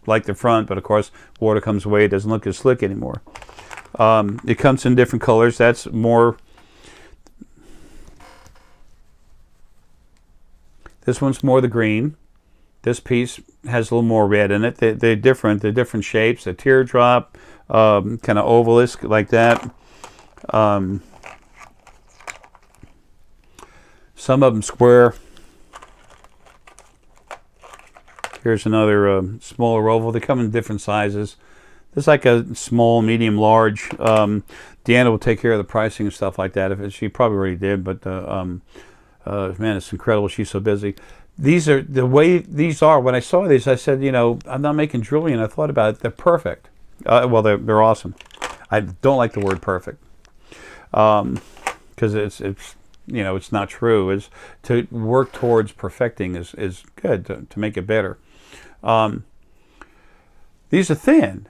like the front, but of course, water comes away. It doesn't look as slick anymore. It comes in different colors. That's more. This one's more the green. This piece has a little more red in it. They're different. They're different shapes. A teardrop, kind of ovalisk like that. Some of them square. Here's another smaller oval. They come in different sizes. There's like a small, medium, large. Deanna will take care of the pricing and stuff like that. She probably already did, but man, it's incredible. She's so busy. These are the way these are. When I saw these, I said, I'm not making jewelry, and I thought about it. They're perfect. Well, they're awesome. I don't like the word perfect because it's not true. Is to work towards perfecting is good to make it better. These are thin.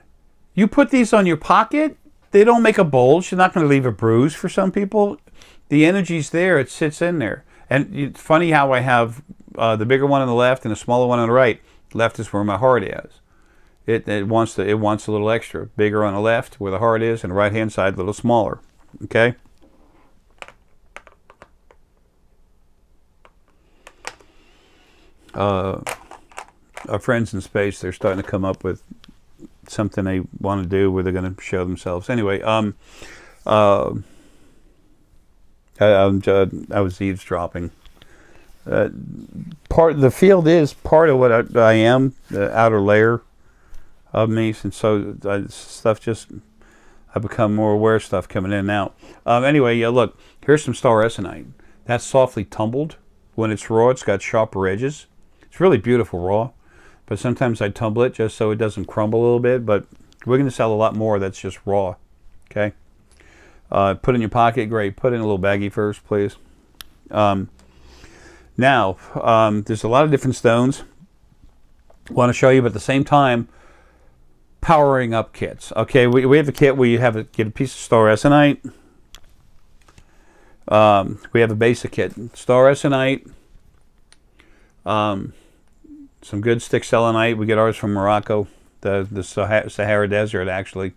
You put these on your pocket, they don't make a bulge. You're not going to leave a bruise for some people. The energy's there. It sits in there. And it's funny how I have the bigger one on the left and the smaller one on the right. Left is where my heart is. It wants a little extra. Bigger on the left where the heart is, and the right-hand side a little smaller. Okay? Our friends in space, they're starting to come up with something they want to do where they're going to show themselves. Anyway, I was eavesdropping. The field is part of what I am, the outer layer of me, and so I become more aware of stuff coming in and out. Anyway, look, here's some star essonite. That's softly tumbled. When it's raw, it's got sharper edges. It's really beautiful raw. But sometimes I tumble it just so it doesn't crumble a little bit. But we're going to sell a lot more that's just raw. Okay? Put it in your pocket. Great. Put it in a little baggie first, please. Now, there's a lot of different stones I want to show you. But at the same time, powering up kits. Okay, we have a kit where you get a piece of star essonite. We have a basic kit, star essonite, some good stick selenite. We get ours from Morocco, the Sahara Desert, actually.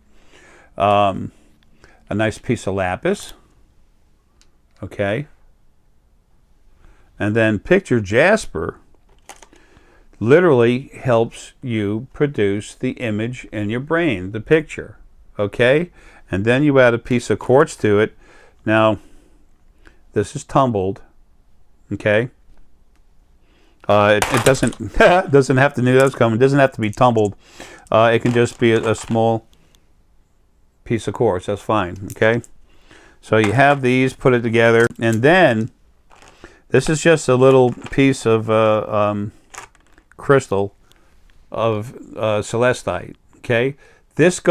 A nice piece of lapis. Okay. And then picture jasper literally helps you produce the image in your brain, the picture. Okay? And then you add a piece of quartz to it. Now, this is tumbled. Okay? It doesn't doesn't have to knew that was coming. It doesn't have to be tumbled. It can just be a small piece of quartz. That's fine. Okay? So you have these, put it together, and then this is just a little piece of crystal of celestite. Okay, this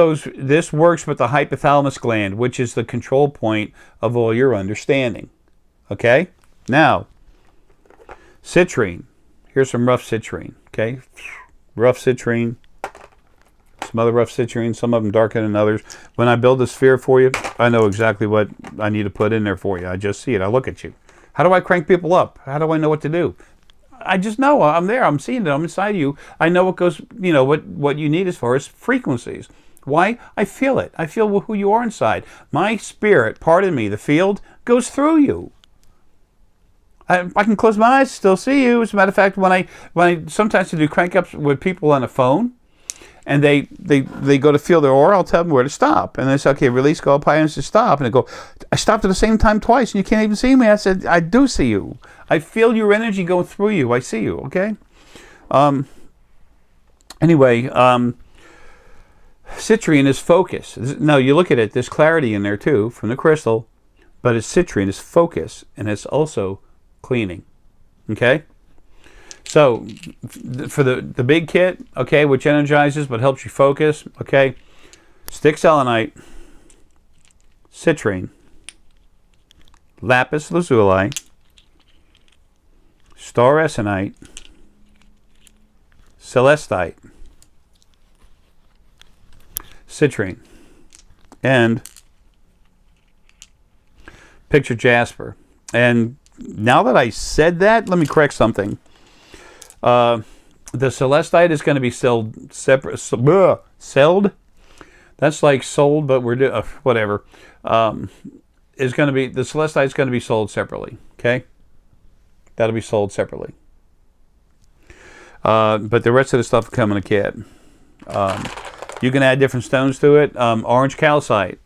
works with the hypothalamus gland, which is the control point of all your understanding. Okay, now citrine. Here's some rough citrine. Okay, rough citrine. Some other rough citrine. Some of them darker than others. When I build a sphere for you, I know exactly what I need to put in there for you. I just see it. I look at you. How do I crank people up? How do I know what to do? I just know. I'm there. I'm seeing it. I'm inside you. I know what goes, what you need as far as frequencies. Why? I feel it. I feel who you are inside. My spirit, part of me, the field, goes through you. I can close my eyes, still see you. As a matter of fact, when I sometimes do crank ups with people on the phone, and they go to feel their aura, I'll tell them where to stop. And they say, okay, release, go up high, and stop. And they go, I stopped at the same time twice, and you can't even see me. I said, I do see you. I feel your energy go through you. I see you, okay? Anyway, citrine is focus. Now, you look at it, there's clarity in there, too, from the crystal. But it's citrine, it's focus, and it's also cleaning, okay? So, for the big kit, okay, which energizes but helps you focus, okay, stick selenite, citrine, lapis lazuli, star essonite, celestite, citrine, and picture jasper. And now that I said that, let me correct something. The celestite is going to be sold separate. Sold? That's like sold, but we're whatever. Is going to be, the celestite is going to be sold separately. Okay, that'll be sold separately. But the rest of the stuff will come in a kit. You can add different stones to it. Orange calcite.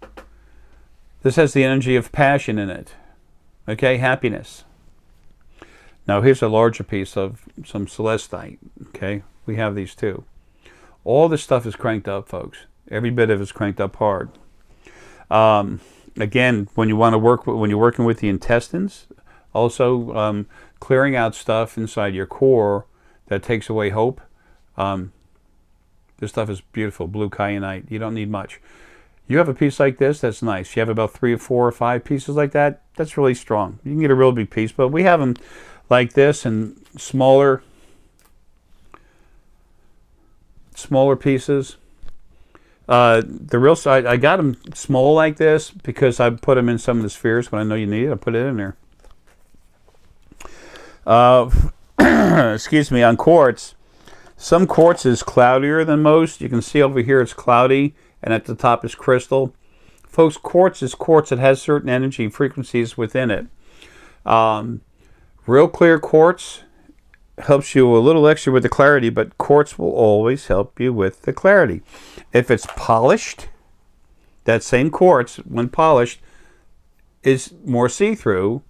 This has the energy of passion in it. Okay, happiness. Now here's a larger piece of some celestite. Okay, we have these too. All this stuff is cranked up, folks. Every bit of it is cranked up hard. Again, when you want to when you're working with the intestines, also clearing out stuff inside your core that takes away hope. This stuff is beautiful, blue kyanite. You don't need much. You have a piece like this, that's nice. You have about 3 or 4 or 5 pieces like that, that's really strong. You can get a real big piece, but we have them like this and smaller pieces. The real side, I got them small like this because I put them in some of the spheres when I know you need it. I put it in there. Excuse me, on quartz. Some quartz is cloudier than most. You can see over here it's cloudy, and at the top is crystal. Folks, quartz is quartz. It has certain energy frequencies within it. Real clear quartz helps you a little extra with the clarity, but quartz will always help you with the clarity. If it's polished, that same quartz, when polished, is more see-through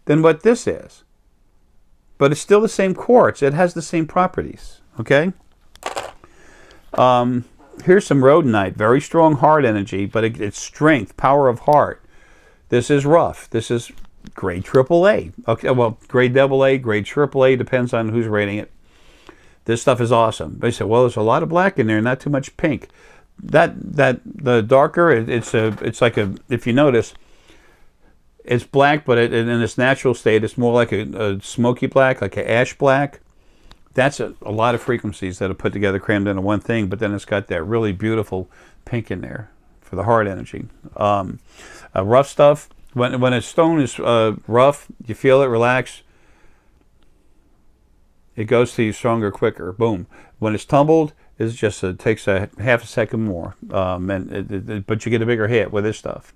than what this is. But it's still the same quartz. It has the same properties, okay? Here's some rhodonite, very strong heart energy, but it's strength, power of heart. This is rough. This is grade AAA. Okay, well, grade AA, grade AAA, depends on who's rating it. This stuff is awesome. They say, well, there's a lot of black in there, not too much pink. The darker, it's like a, if you notice, it's black, but in its natural state, it's more like a smoky black, like an ash black. That's a lot of frequencies that are put together, crammed into one thing, but then it's got that really beautiful pink in there for the heart energy. Rough stuff, when a stone is rough, you feel it relax, it goes to you stronger, quicker. Boom. When it's tumbled, it's just takes a half a second more, but you get a bigger hit with this stuff.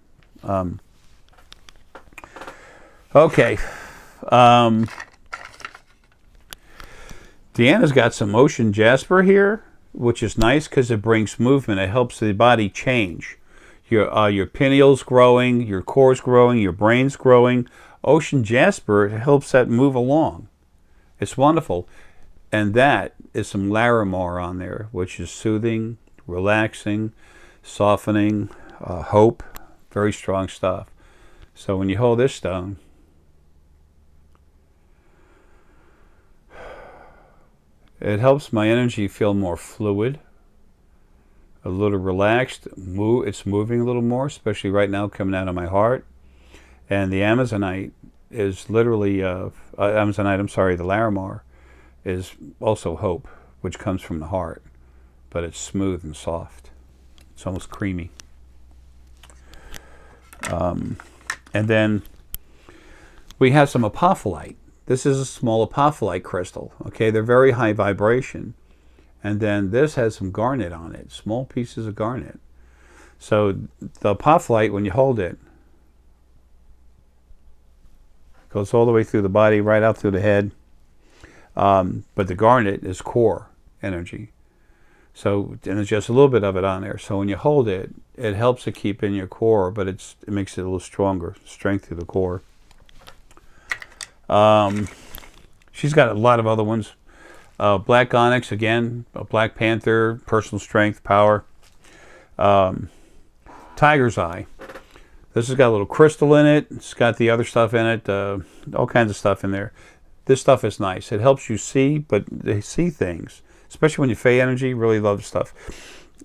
Okay. Deanna's got some ocean jasper here, which is nice because it brings movement. It helps the body change. Your pineal's growing, your core's growing, your brain's growing. Ocean jasper helps that move along. It's wonderful. And that is some Larimar on there, which is soothing, relaxing, softening, hope. Very strong stuff. So when you hold this stone, it helps my energy feel more fluid, a little relaxed. It's moving a little more, especially right now coming out of my heart. And the Amazonite is literally, the Larimar is also hope, which comes from the heart, but it's smooth and soft. It's almost creamy. And then we have some apophyllite. This is a small apophyllite crystal. Okay, they're very high vibration. And then this has some garnet on it, small pieces of garnet. So the apophyllite, when you hold it, goes all the way through the body, right out through the head. But the garnet is core energy. So, and there's just a little bit of it on there. So when you hold it, it helps it keep in your core, but it makes it a little stronger, strength through the core. She's got a lot of other ones. Black onyx, again, a Black Panther, personal strength, power. Tiger's eye. This has got a little crystal in it. It's got the other stuff in it, all kinds of stuff in there. This stuff is nice. It helps you see, but they see things. Especially when you Fey energy, really love stuff.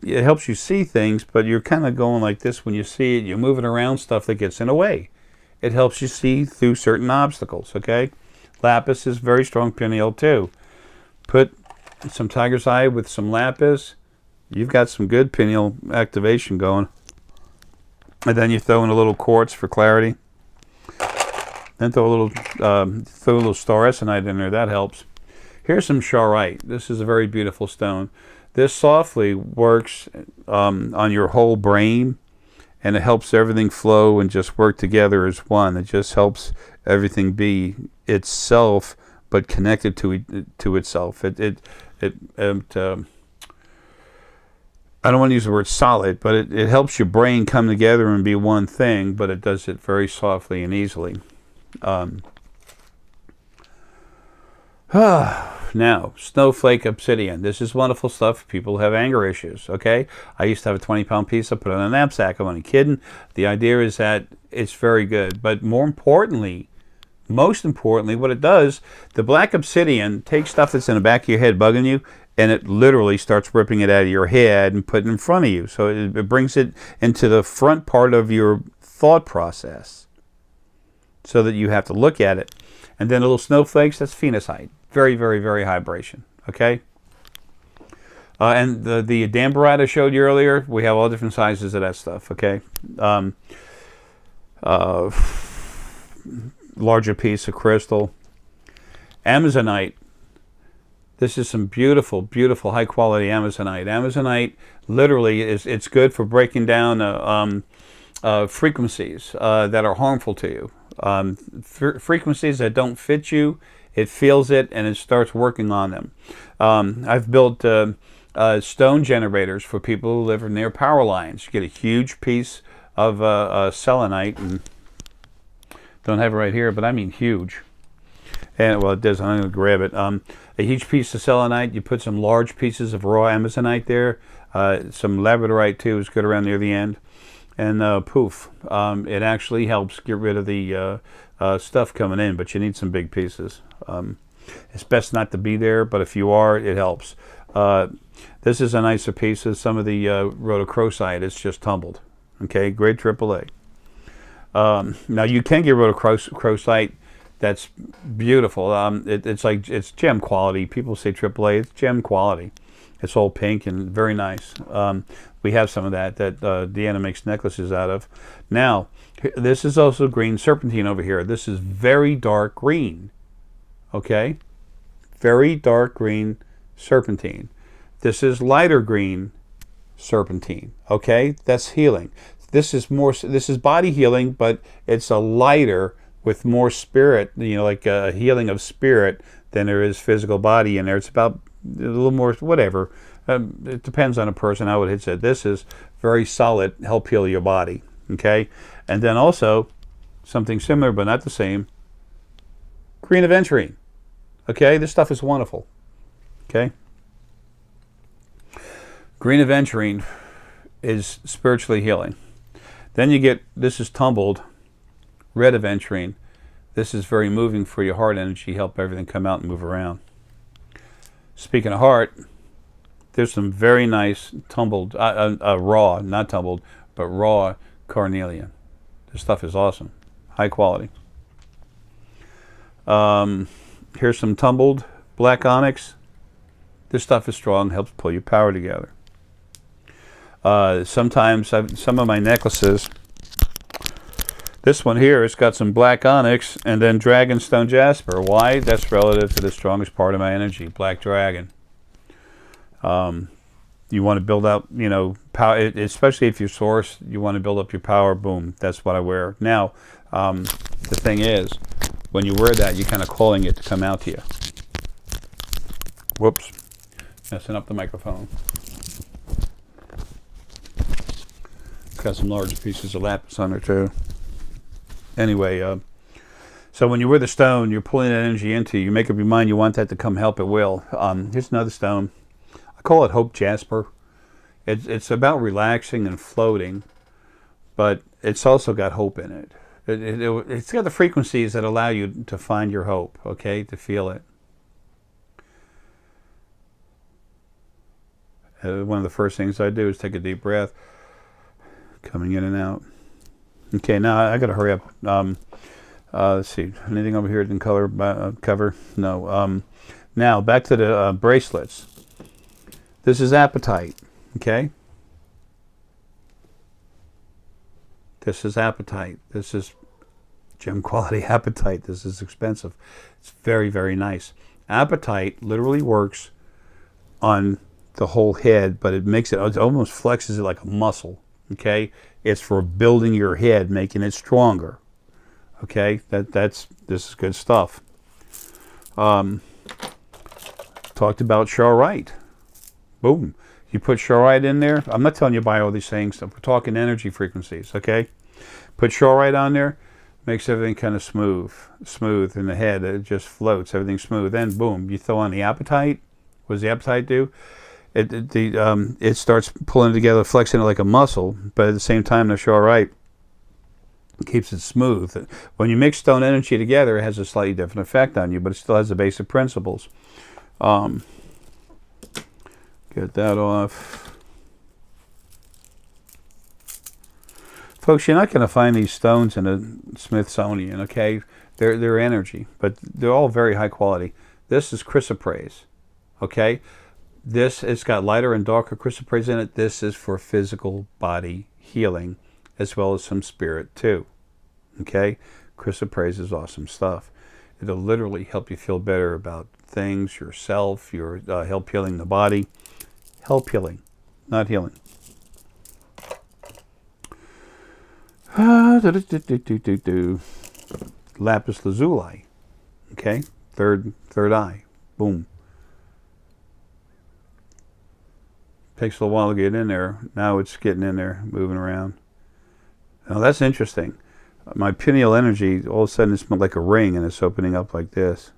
It helps you see things, but you're kind of going like this when you see it. You're moving around stuff that gets in the way. It helps you see through certain obstacles, okay? Lapis is very strong pineal too. Put some tiger's eye with some lapis. You've got some good pineal activation going. And then you throw in a little quartz for clarity. Then throw a little star essonite in there. That helps. Here's some charoite. This is a very beautiful stone. This softly works on your whole brain, and it helps everything flow and just work together as one. It just helps everything be itself, but connected to itself. I don't want to use the word solid, but it helps your brain come together and be one thing, but it does it very softly and easily. Now, snowflake obsidian. This is wonderful stuff for people who have anger issues, okay? I used to have a 20-pound piece. I put it in a knapsack. I'm only kidding. The idea is that it's very good. But most importantly, what it does, the black obsidian takes stuff that's in the back of your head bugging you, and it literally starts ripping it out of your head and putting it in front of you. So it brings it into the front part of your thought process so that you have to look at it. And then the little snowflakes, that's phenocite. Very, very, very high vibration, okay? And the dambarite I showed you earlier, we have all different sizes of that stuff, okay? Larger piece of crystal. Amazonite. This is some beautiful, beautiful, high-quality Amazonite. Amazonite literally it's good for breaking down frequencies that are harmful to you. Frequencies that don't fit you. It feels it, and it starts working on them. I've built stone generators for people who live near power lines. You get a huge piece of selenite, and don't have it right here, but I mean huge. And well, it does. I'm going to grab it. A huge piece of selenite. You put some large pieces of raw amazonite there. Some labradorite too is good around near the end. And poof, it actually helps get rid of the stuff coming in, but you need some big pieces. It's best not to be there, but if you are, it helps. This is a nicer piece of some of the rhodochrosite. It's just tumbled. Okay, grade AAA. Now you can get rhodochrosite That's beautiful. It's like, it's gem quality. People say AAA. It's gem quality. It's all pink and very nice. We have some of that Deanna makes necklaces out of. Now, this is also green serpentine over here. This is very dark green. Okay? Very dark green serpentine. This is lighter green serpentine. Okay? That's healing. This is body healing, but it's a lighter with more spirit, like a healing of spirit than there is physical body in there. It's about a little more, whatever. It depends on a person how it hits it. This is very solid, help heal your body. Okay? And then also, something similar but not the same, green aventurine. Okay? This stuff is wonderful. Okay? Green aventurine is spiritually healing. Then you get, this is tumbled, red aventurine. This is very moving for your heart energy, help everything come out and move around. Speaking of heart, there's some very nice tumbled, raw, not tumbled, but raw carnelian. This stuff is awesome, high quality. Here's some tumbled black onyx. This stuff is strong, helps pull your power together. Sometimes some of my necklaces, this one here, it's got some black onyx and then dragonstone jasper. Why? That's relative to the strongest part of my energy, black dragon. You want to build up, power, especially if you're source, you want to build up your power, boom, that's what I wear. Now, the thing is, when you wear that, you're kind of calling it to come out to you. Whoops, messing up the microphone. Got some large pieces of lapis on there too. Anyway, so when you wear the stone, you're pulling that energy into you. You make up your mind you want that to come help, it will. Here's another stone. I call it Hope Jasper. It's about relaxing and floating, but it's also got hope in it. It's got the frequencies that allow you to find your hope, okay, to feel it. One of the first things I do is take a deep breath, coming in and out. Okay, now I got to hurry up. Let's see, anything over here in color cover? No. Now back to the bracelets. This is apatite. Okay. This is apatite. This is gem quality apatite. This is expensive. It's very, very nice. Apatite literally works on the whole head, but it makes it almost flexes it like a muscle. Okay, it's for building your head, making it stronger. Okay, this is good stuff. Talked about charoite. Boom. You put charoite in there. I'm not telling you to buy all these things. We're talking energy frequencies. Okay, put charoite on there, makes everything kind of smooth in the head. It just floats, everything's smooth. Then boom, you throw on the apatite. What does the apatite do? It starts pulling together, flexing it like a muscle, but at the same time, the charoite keeps it smooth. When you mix stone energy together, it has a slightly different effect on you, but it still has the basic principles. Get that off. Folks, you're not going to find these stones in a Smithsonian, okay? They're energy, but they're all very high quality. This is chrysoprase, okay? It's got lighter and darker chrysoprase in it. This is for physical body healing, as well as some spirit too. Okay? Chrysoprase is awesome stuff. It'll literally help you feel better about things, yourself, your help healing the body. Help healing, not healing. Lapis lazuli. Okay? Third eye. Boom. Takes a little while to get in there. Now it's getting in there, moving around. Now that's interesting. My pineal energy, all of a sudden it's like a ring and it's opening up like this.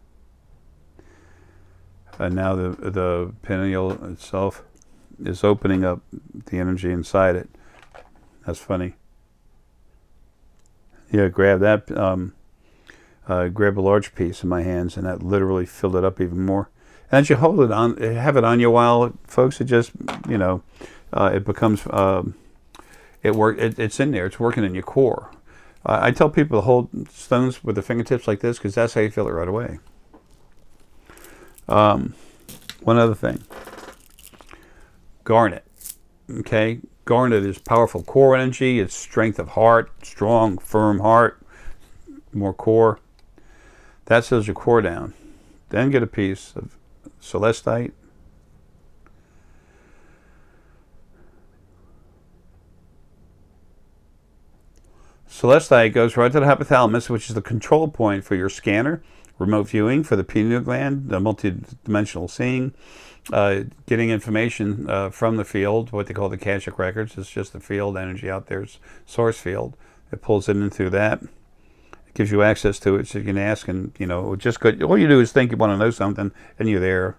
And now the pineal itself is opening up the energy inside it. That's funny. Yeah, grab that, grab a large piece in my hands and that literally filled it up even more. And as you hold it on, have it on you a while, folks, it just, it becomes, it's in there. It's working in your core. I tell people to hold stones with their fingertips like this because that's how you feel it right away. One other thing. Garnet. Okay? Garnet is powerful core energy. It's strength of heart. Strong, firm heart. More core. That settles your core down. Then get a piece of celestite. Celestite goes right to the hypothalamus, which is the control point for your scanner, remote viewing for the pineal gland, the multidimensional seeing, getting information from the field, what they call the Akashic records. It's just the field energy out there, source field. It pulls it in through that. It gives you access to it, so you can ask, and just good. All you do is think you want to know something, and you're there.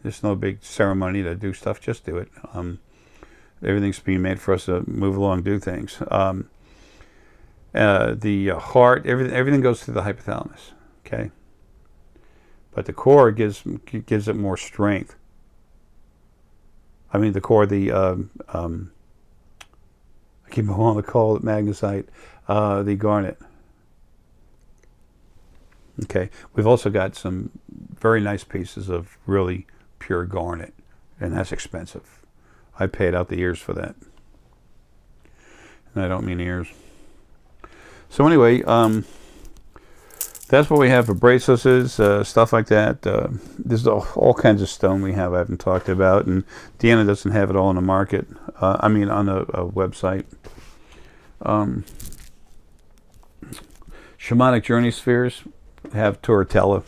There's no big ceremony to do stuff. Just do it. Everything's being made for us to move along, do things. The heart, everything goes through the hypothalamus, okay? But the core gives it more strength. I mean, the core, I keep wanting to call it magnesite, the garnet. Okay, we've also got some very nice pieces of really pure garnet, and that's expensive. I paid out the ears for that. And I don't mean ears. So anyway, that's what we have for bracelets, stuff like that. There's all kinds of stone we have I haven't talked about, and Deanna doesn't have it all on the market. I mean, on a website. Shamanic journey spheres have Turritella.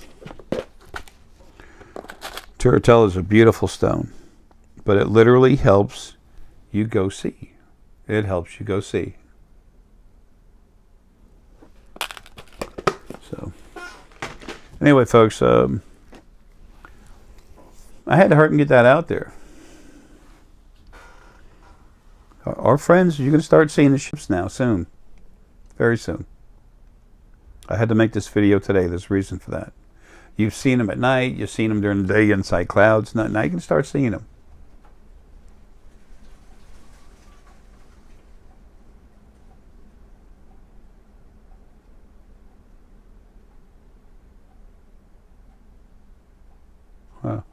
Turritella is a beautiful stone, but it literally helps you go see. It helps you go see. So, anyway, folks, I had to hurt and get that out there. Our friends, you're going to start seeing the ships now soon. Very soon. I had to make this video today. There's a reason for that. You've seen them at night. You've seen them during the day inside clouds. Now you can start seeing them. Wow.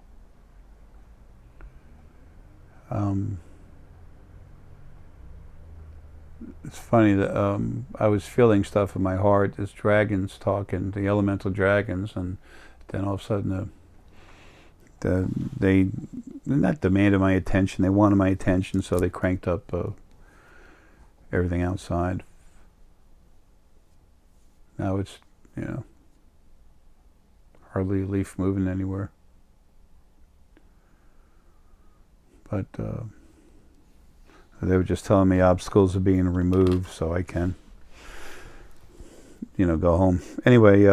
It's funny that I was feeling stuff in my heart. There's dragons talking, the elemental dragons, and then all of a sudden they not demanded my attention. They wanted my attention, so they cranked up everything outside. Now it's hardly a leaf moving anywhere. But they were just telling me obstacles are being removed, so I can, go home. Anyway,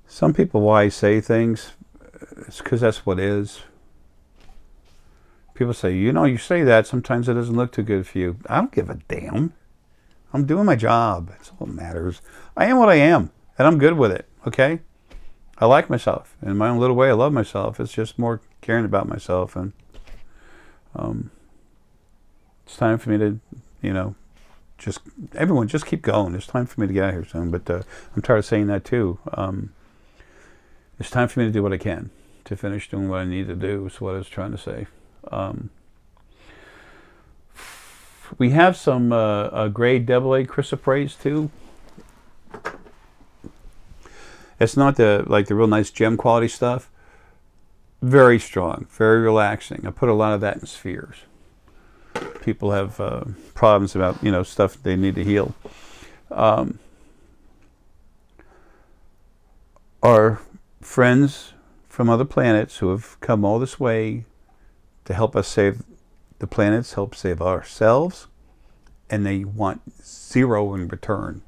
some people, why I say things, it's because that's what is. People say, you say that, sometimes it doesn't look too good for you. I don't give a damn. I'm doing my job. That's all that matters. I am what I am, and I'm good with it, okay? I like myself. In my own little way, I love myself. It's just more caring about myself. And it's time for me to, everyone just keep going. It's time for me to get out of here soon. But I'm tired of saying that too. It's time for me to do what I can to finish doing what I need to do, is what I was trying to say. We have some grade AA chrysoprase too. It's not the real nice gem quality stuff. Very strong, very relaxing. I put a lot of that in spheres. People have problems about stuff they need to heal. Our friends from other planets who have come all this way to help us save the planets, help save ourselves, and they want zero in return.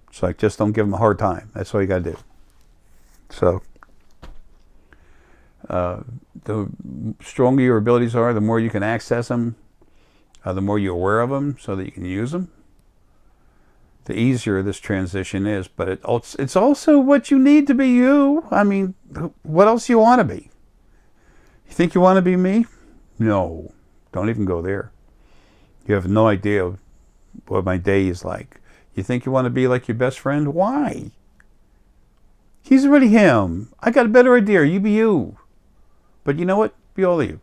It's like, just don't give them a hard time. That's all you got to do. So, the stronger your abilities are, the more you can access them, the more you're aware of them so that you can use them, the easier this transition is. But it's also what you need to be you. I mean, what else you want to be? You think you want to be me? No. Don't even go there. You have no idea what my day is like. You think you want to be like your best friend? Why? He's already him. I got a better idea. You be you. But you know what? Be all of you.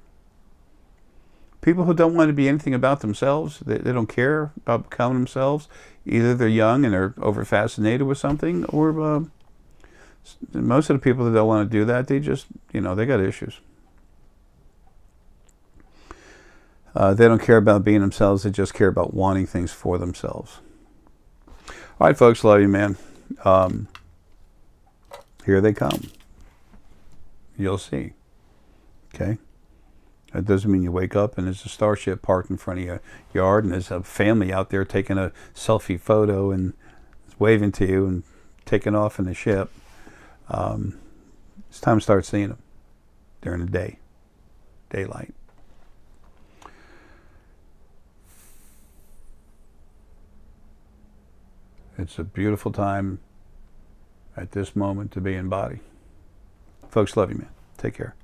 People who don't want to be anything about themselves, they don't care about becoming themselves. Either they're young and they're over fascinated with something, or most of the people that don't want to do that, they just, they got issues. They don't care about being themselves. They just care about wanting things for themselves. All right, folks, love you, man. Here they come. You'll see. Okay? That doesn't mean you wake up and there's a starship parked in front of your yard and there's a family out there taking a selfie photo and waving to you and taking off in the ship. It's time to start seeing them during the day. Daylight. It's a beautiful time at this moment to be in body. Folks, love you, man. Take care.